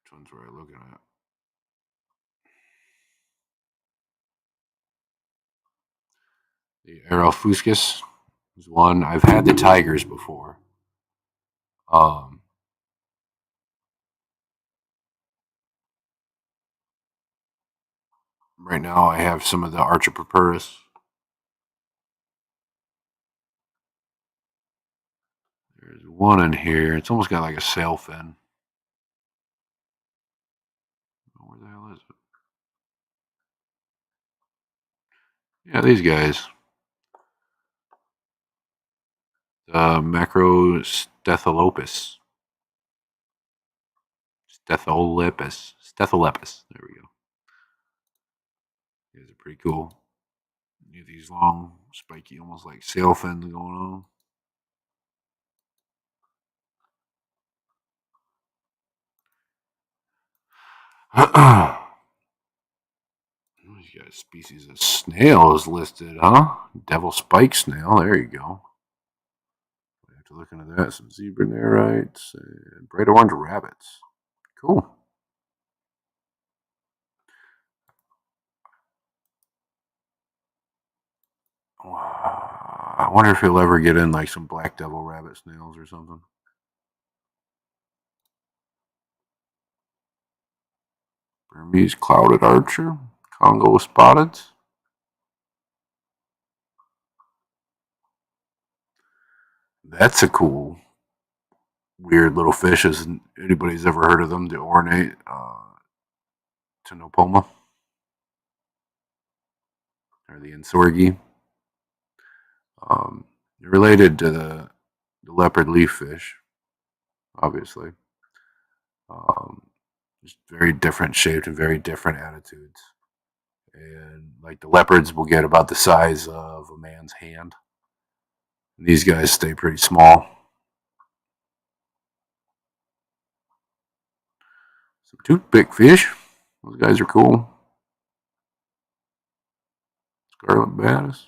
Which ones were I looking at? The Aerofuscus is one. I've had the tigers before. Um, right now I have some of the Archipurpurus. There's one in here. It's almost got like a sail fin. Where the hell is it? Yeah, these guys. The Macrosthethalopus. Stetholepus. Stetholepus. There we go. These are pretty cool. You have these long, spiky, almost like sail fins going on. You got a species of snail is listed, huh? Devil spike snail. There you go. We have to look into that. Some zebra nerites and bright orange rabbits. Cool. I wonder if he'll ever get in like some black devil rabbit snails or something. Burmese clouded archer, Congo spotted. That's a cool, weird little fish. Has anybody's ever heard of them? The ornate Tenopoma or the Insorgi. They're related to the leopard leaf fish, obviously. Um, just very different shaped and very different attitudes. And like the leopards will get about the size of a man's hand. And these guys stay pretty small. Some toothpick fish. Those guys are cool. Scarlet bass.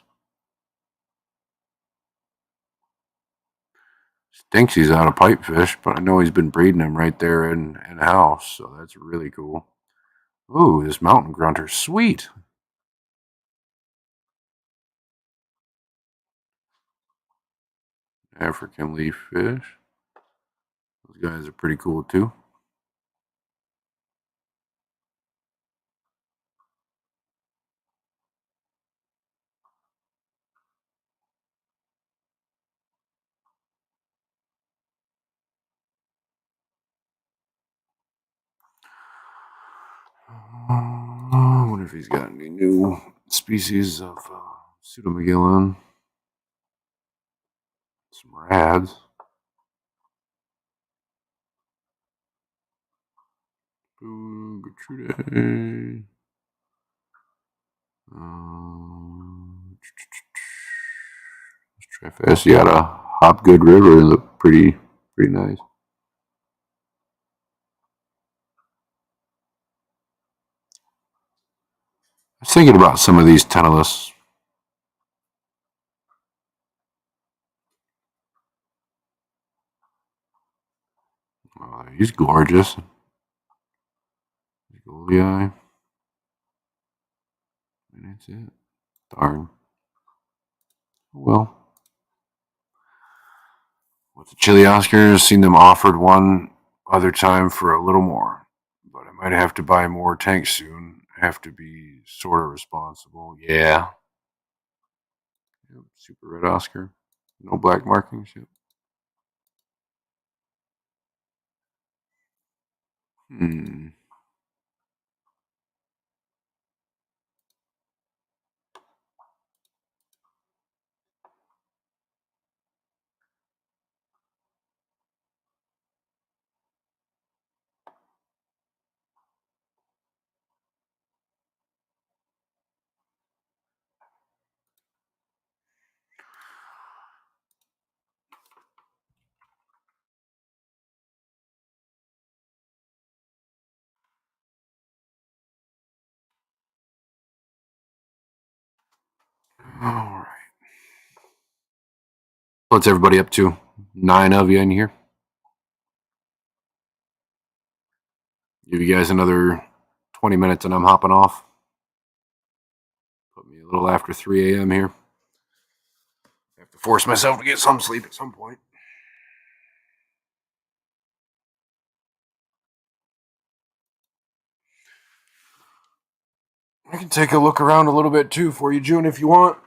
Thinks he's out of pipefish, but I know he's been breeding them right there in house, so that's really cool. Ooh, this mountain grunter, sweet. African leaf fish. Those guys are pretty cool too. I wonder if he's got any new species of Pseudomagellon. Some rads. Gertrude. Let's try fast. You got a Hopgood River. Look pretty nice. I was thinking about some of these Tentalis. He's gorgeous. Golii. And that's it. Darn. Well. With the Chili Oscars, seen them offered one other time for a little more. But I might have to buy more tanks soon. I have to be sort of responsible. Yeah. Yep, Super Red Oscar. No black markings. Yep. All right. What's everybody up to? 9 of you in here. Give you guys another 20 minutes and I'm hopping off. Put me a little after 3 a.m. here. I have to force myself to get some sleep at some point. I can take a look around a little bit too for you, June, if you want.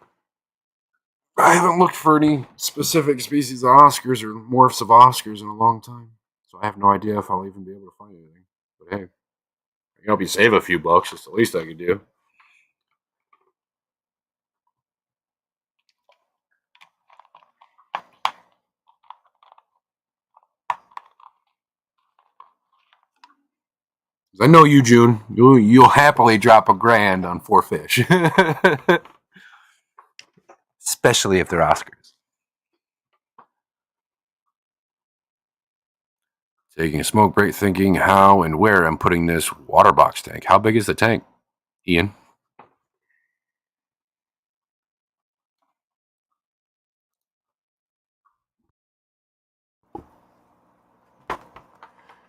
I haven't looked for any specific species of Oscars or morphs of Oscars in a long time, so I have no idea if I'll even be able to find anything. But hey, I can help you save a few bucks. That's the least I could do. I know you, June. You'll happily drop $1,000 on 4 fish, especially if they're Oscars. Taking a smoke break, thinking how and where I'm putting this water box tank. How big is the tank, Ian?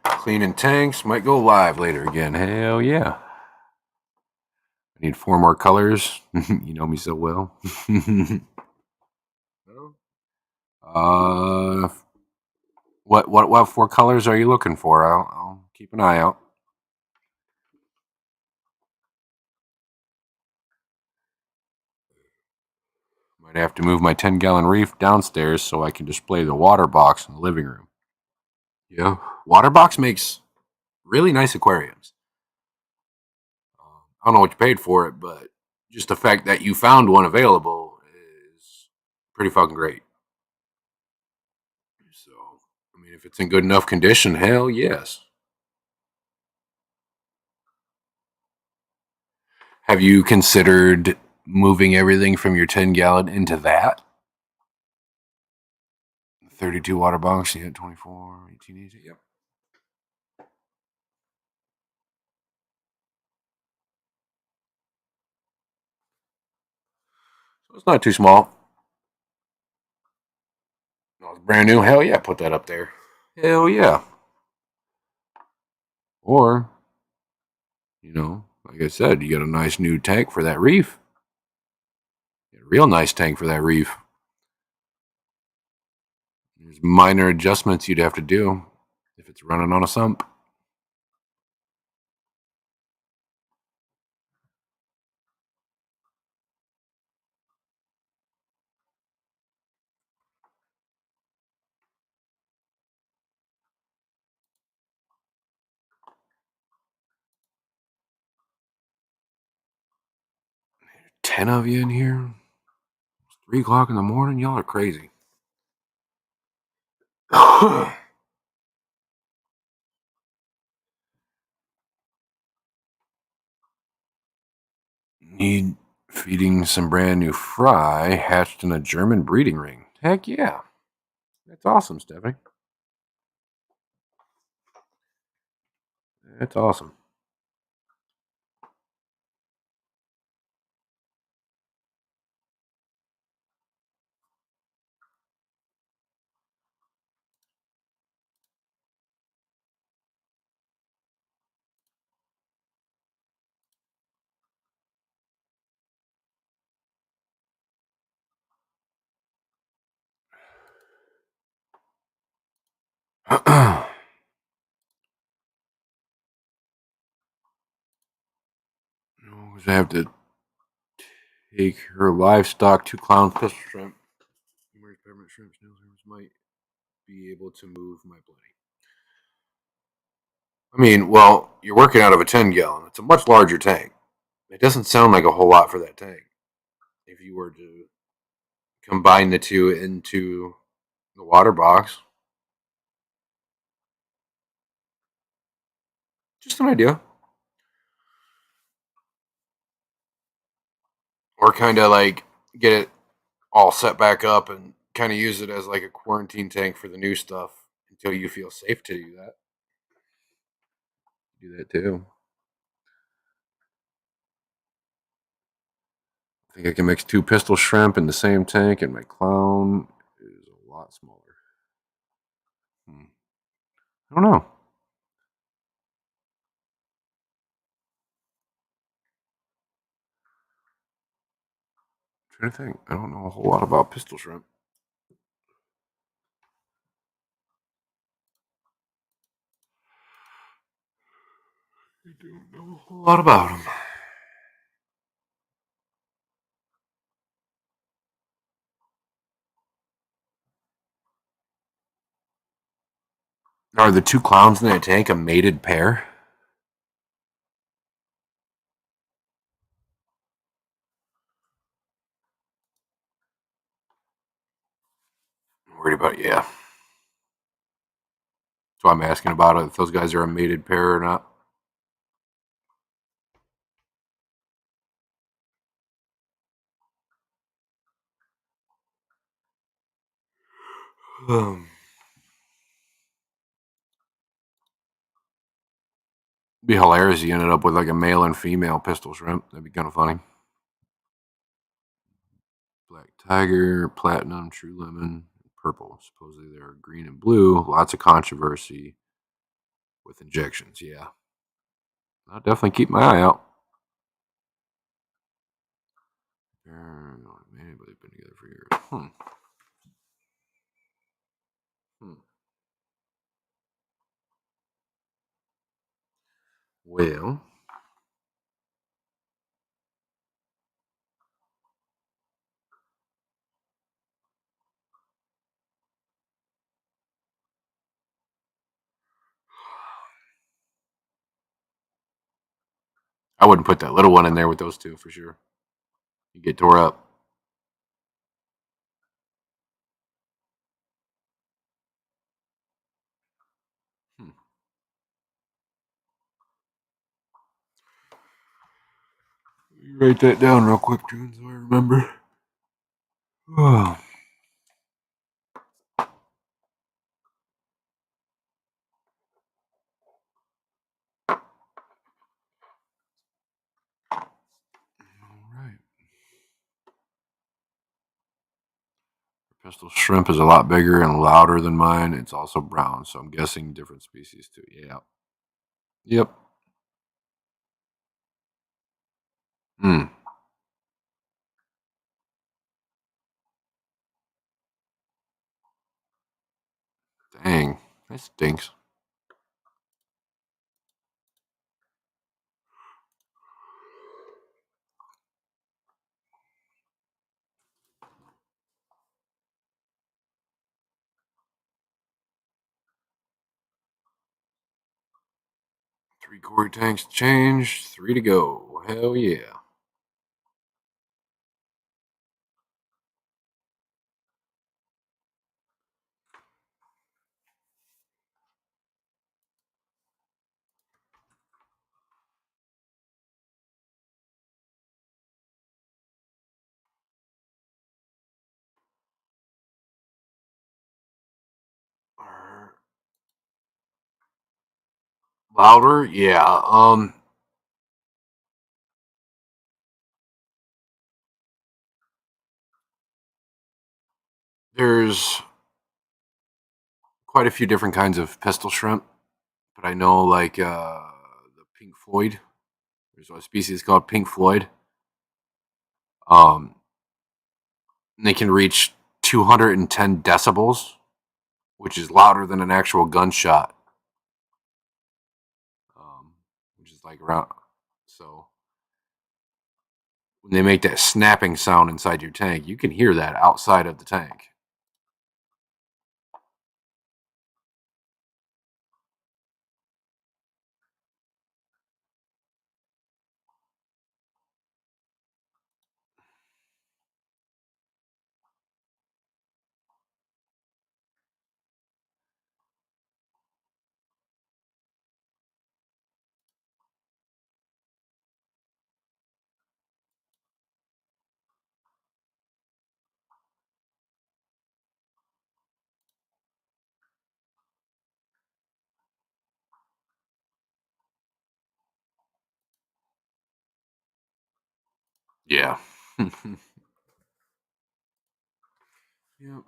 Cleaning tanks. Might go live later again. Hell yeah. I need 4 more colors. You know me so well. What 4 colors are you looking for? I'll keep an eye out. Might have to move my 10-gallon reef downstairs so I can display the water box in the living room. Yeah, water box makes really nice aquariums. I don't know what you paid for it, but just the fact that you found one available is pretty fucking great. So, I mean, if it's in good enough condition, hell yes. Have you considered moving everything from your 10-gallon into that? 32 water box, yeah, 24, 18, 18, yep. So it's not too small. No, it's brand new. Hell yeah, put that up there. Hell yeah. Or, like I said, you got a nice new tank for that reef. A real nice tank for that reef. There's minor adjustments you'd have to do if it's running on a sump. There's 10 of you in here. It's 3 o'clock in the morning. Y'all are crazy. Need feeding some brand new fry hatched in a German breeding ring. Heck yeah. That's awesome, Stephanie. That's awesome. I have to take her livestock to clown pistol shrimp. Peppermint shrimp, snail shrimps might be able to move my bloody. I mean, well, you're working out of a 10-gallon. It's a much larger tank. It doesn't sound like a whole lot for that tank. If you were to combine the two into the water box, just an idea. Or kind of like get it all set back up and kind of use it as like a quarantine tank for the new stuff until you feel safe to do that. Do that too. I think I can mix 2 pistol shrimp in the same tank, and my clown is a lot smaller. I don't know. I'm trying to think. I don't know a whole lot about pistol shrimp. I don't know a whole lot about them. Are the 2 clowns in that tank a mated pair? I'm worried about, yeah. So I'm asking about it, if those guys are a mated pair or not. Be hilarious if you ended up with like a male and female pistol shrimp. That'd be kind of funny. Black tiger, platinum, true lemon, purple. Supposedly they're green and blue. Lots of controversy with injections. Yeah, I'll definitely keep my eye out. Maybe they've been together for years. Hmm. Well, I wouldn't put that little one in there with those 2 for sure. You get tore up. Hmm. You write that down real quick, June, so I remember. Oh. All right. Pistol shrimp is a lot bigger and louder than mine. It's also brown, so I'm guessing different species too. Yeah. Yep. Hmm. Dang. That stinks. Three quarter tanks changed. 3 to go. Hell yeah. Louder, yeah. There's quite a few different kinds of pistol shrimp, but I know like the Pink Floyd. There's a species called Pink Floyd. Um, and they can reach 210 decibels, which is louder than an actual gunshot. Um, which is like around. So when they make that snapping sound inside your tank, you can hear that outside of the tank. Yeah. Yeah.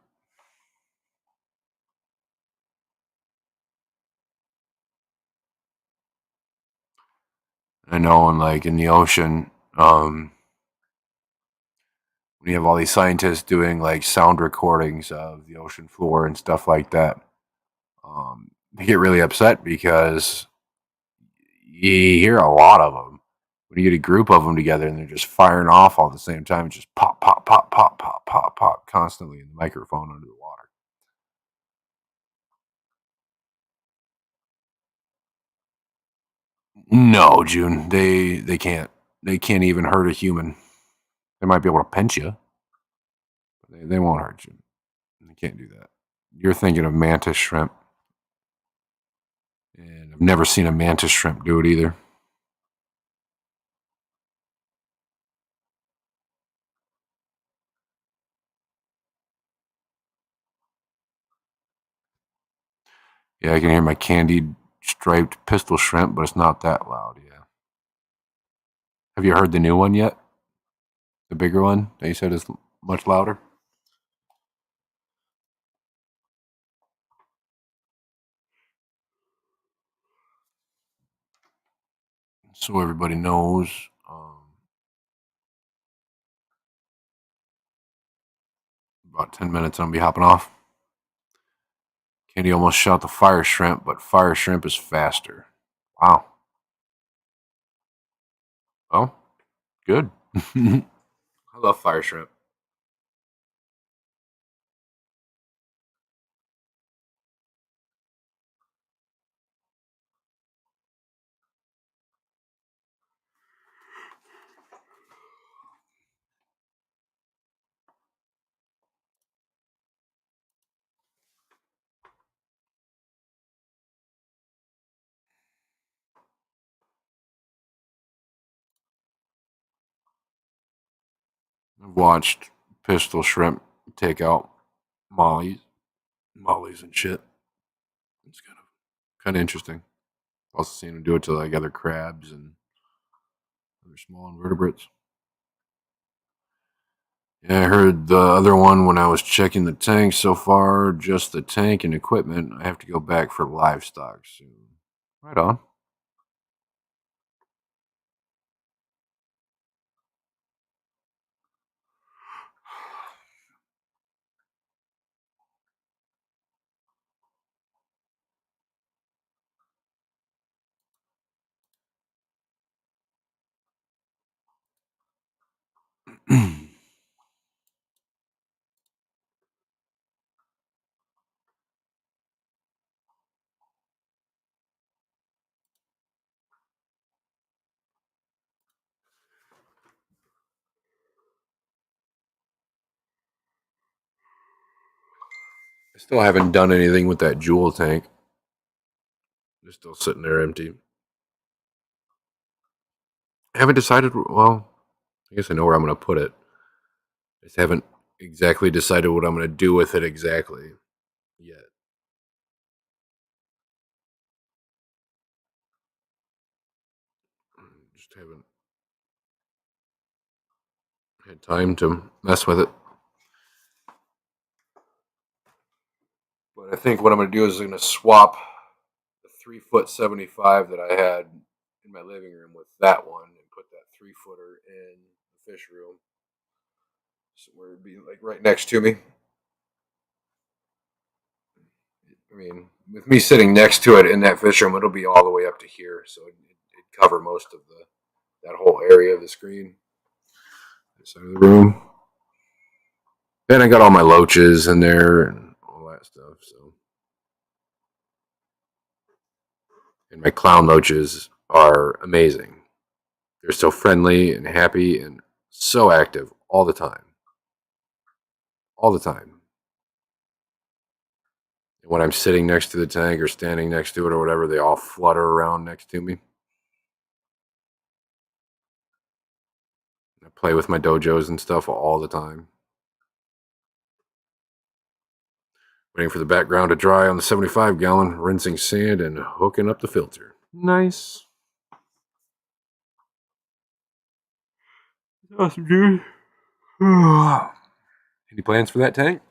I know, and like in the ocean, when you have all these scientists doing like sound recordings of the ocean floor and stuff like that, they get really upset because you hear a lot of them. When you get a group of them together and they're just firing off all at the same time, it's just pop, pop, pop, pop, pop, pop, pop, constantly in the microphone under the water. No, June, they can't even hurt a human. They might be able to pinch you, but they won't hurt you. They can't do that. You're thinking of mantis shrimp, and I've never seen a mantis shrimp do it either. Yeah, I can hear my candied striped pistol shrimp, but it's not that loud. Yeah. Have you heard the new one yet? The bigger one that you said is much louder. So everybody knows. About 10 minutes, I'll be hopping off. Candy almost shot the fire shrimp, but fire shrimp is faster. Wow. Well, good. I love fire shrimp. I've watched pistol shrimp take out mollies, mollies and shit. It's kind of interesting. Also seen them do it to like other crabs and other small invertebrates. Yeah, I heard the other one when I was checking the tank so far, just the tank and equipment. I have to go back for livestock soon. Right on. I still haven't done anything with that jewel tank. They're still sitting there empty. I haven't decided. Well, I guess I know where I'm going to put it. I just haven't exactly decided what I'm going to do with it exactly yet. Just haven't had time to mess with it. But I think what I'm going to do is I'm going to swap the 3 foot 75 that I had in my living room with that one and put that 3 footer in the fish room. Somewhere it'd be like right next to me. I mean, with me sitting next to it in that fish room, it'll be all the way up to here, so it'd cover most of that whole area of the screen, this side of the room. And I got all my loaches in there and all that stuff. So, and my clown loaches are amazing. They're so friendly and happy and so active all the time, all the time. And when I'm sitting next to the tank or standing next to it or whatever, they all flutter around next to me. I play with my dojos and stuff all the time. Waiting for the background to dry on the 75-gallon, rinsing sand and hooking up the filter. Nice. Awesome, dude. Any plans for that tank?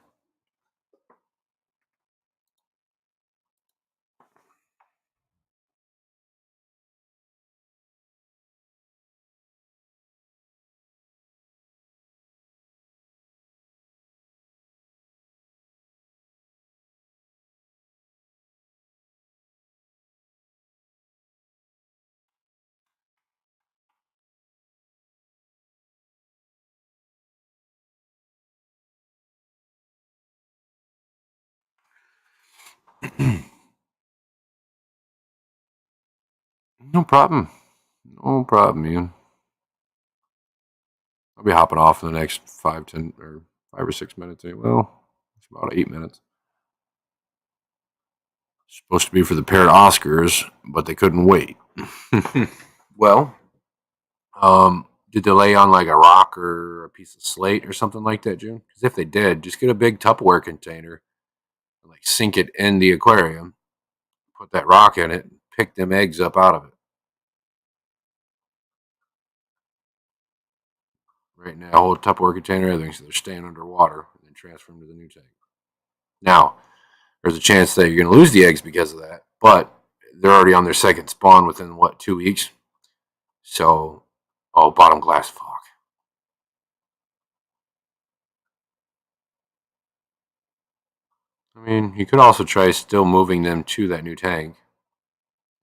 No problem. No problem, man. I'll be hopping off in the next 5 or 6 minutes. Well, it's about 8 minutes. Supposed to be for the Parrot Oscars, but they couldn't wait. Well, did they lay on like a rock or a piece of slate or something like that, June? Because if they did, just get a big Tupperware container and like sink it in the aquarium, put that rock in it, and pick them eggs up out of it. Right now, hold Tupperware container, everything, so they're staying underwater, and then transfer them to the new tank. Now, there's a chance that you're going to lose the eggs because of that, but they're already on their second spawn within what, 2 weeks? So, oh, bottom glass, fuck. I mean, you could also try still moving them to that new tank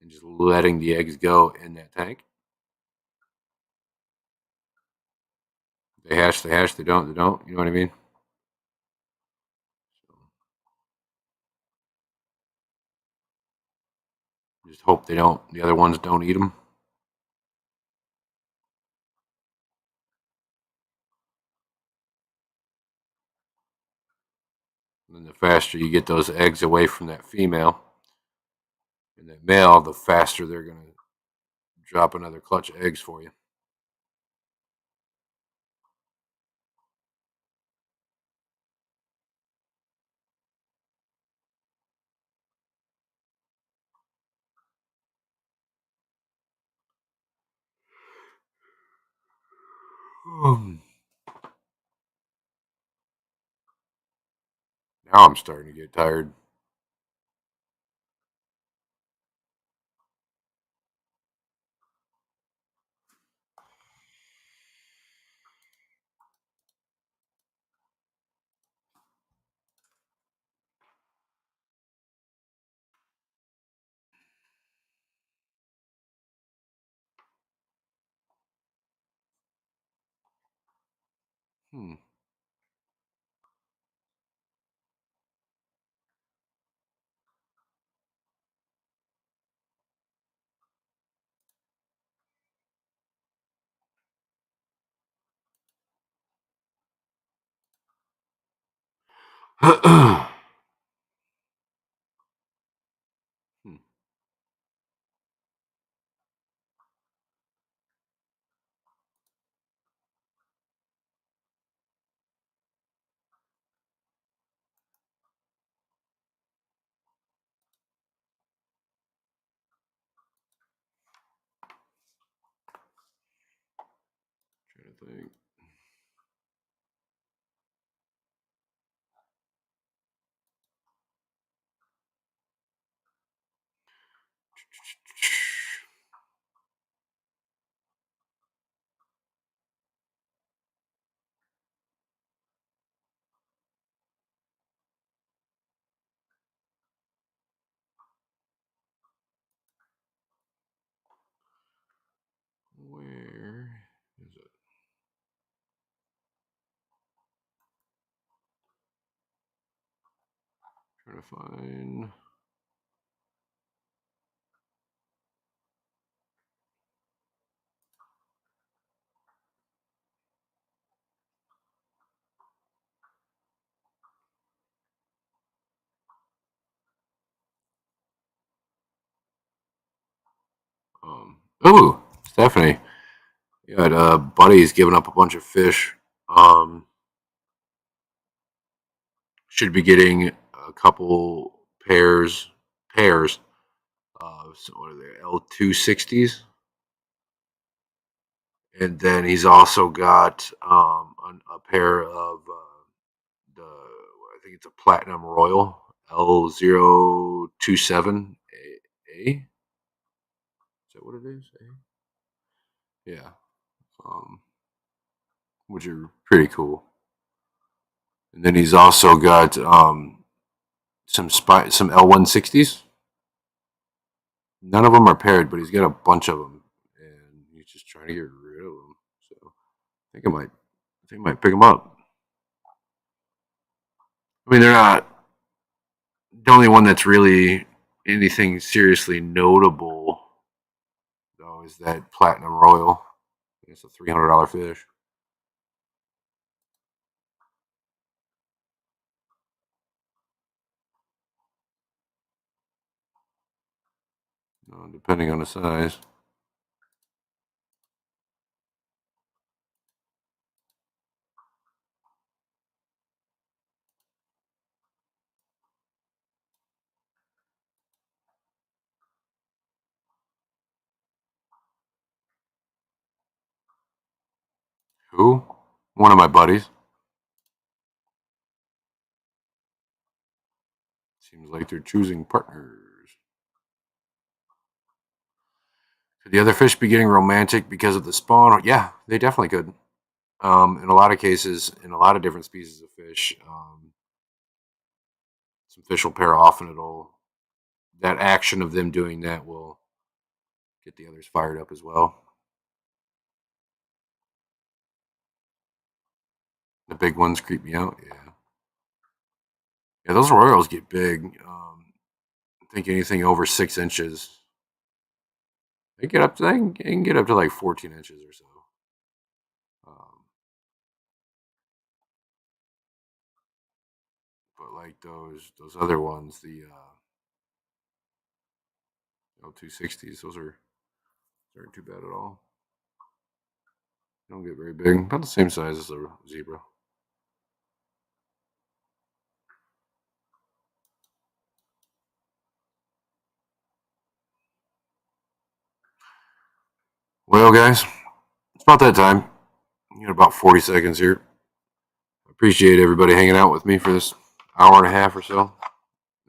and just letting the eggs go in that tank. They hatch, they hatch, they don't, they don't. You know what I mean? Just hope they don't, the other ones don't eat them. And then the faster you get those eggs away from that female and that male, the faster they're going to drop another clutch of eggs for you. Now I'm starting to get tired. Hmm. Hmm. think. Where is it? Trying to find. Ooh, Stephanie, you had buddies giving up a bunch of fish. Um, should be getting a couple pairs of so what are they L260s, and then he's also got a pair of the I think it's a Platinum Royal L027 A. Is that what it is? A? Yeah, um, which are pretty cool. And then he's also got some L160s. None of them are paired, but he's got a bunch of them, and he's just trying to get rid of them. So I think I might pick them up. I mean, they're not the only one that's really anything seriously notable, though, is that Platinum Royal. It's a $300 fish. Depending on the size. Who? One of my buddies. Seems like they're choosing partners. Could the other fish be getting romantic because of the spawn? Yeah, they definitely could. In a lot of cases, in a lot of different species of fish, some fish will pair off, and it'll that action of them doing that will get the others fired up as well. The big ones creep me out. Yeah, yeah, those royals get big. I think anything over 6 inches, they can get up to like 14 inches or so. Um, but like those other ones, the L260s, those aren't too bad at all. They don't get very big, about the same size as a zebra. Well, guys, it's about that time. You got about 40 seconds here. I appreciate everybody hanging out with me for this hour and a half or so.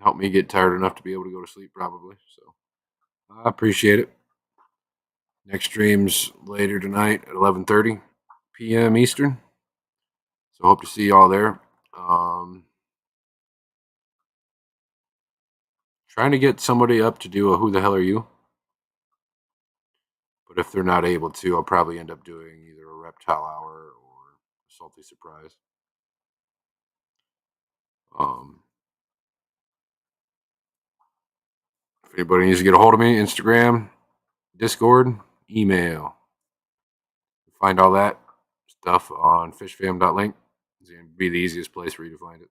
Helped me get tired enough to be able to go to sleep, probably. So I appreciate it. Next stream's later tonight at 11:30 p.m. Eastern. So hope to see y'all there. Trying to get somebody up to do a Who the Hell Are You? But if they're not able to, I'll probably end up doing either a reptile hour or a salty surprise. Um, if anybody needs to get a hold of me, Instagram, Discord, email. Find all that stuff on fishfam.link. It's going to be the easiest place for you to find it.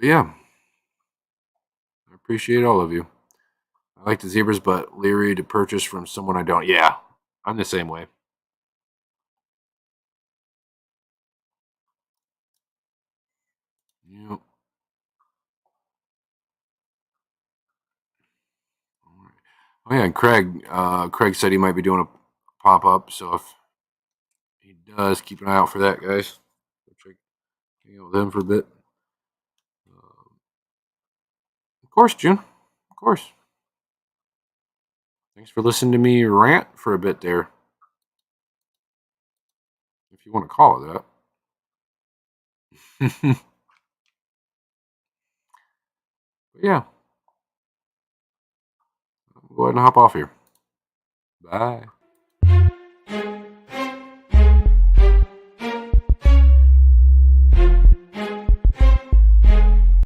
Yeah, I appreciate all of you. I like the zebras, but leery to purchase from someone I don't. Yeah, I'm the same way. Yep. All right. Oh yeah, and Craig said he might be doing a pop up. So if he does, keep an eye out for that, guys. Check hang out with him for a bit. Of course, June. Of course. Thanks for listening to me rant for a bit there, if you want to call it that. But yeah, go ahead and hop off here. Bye.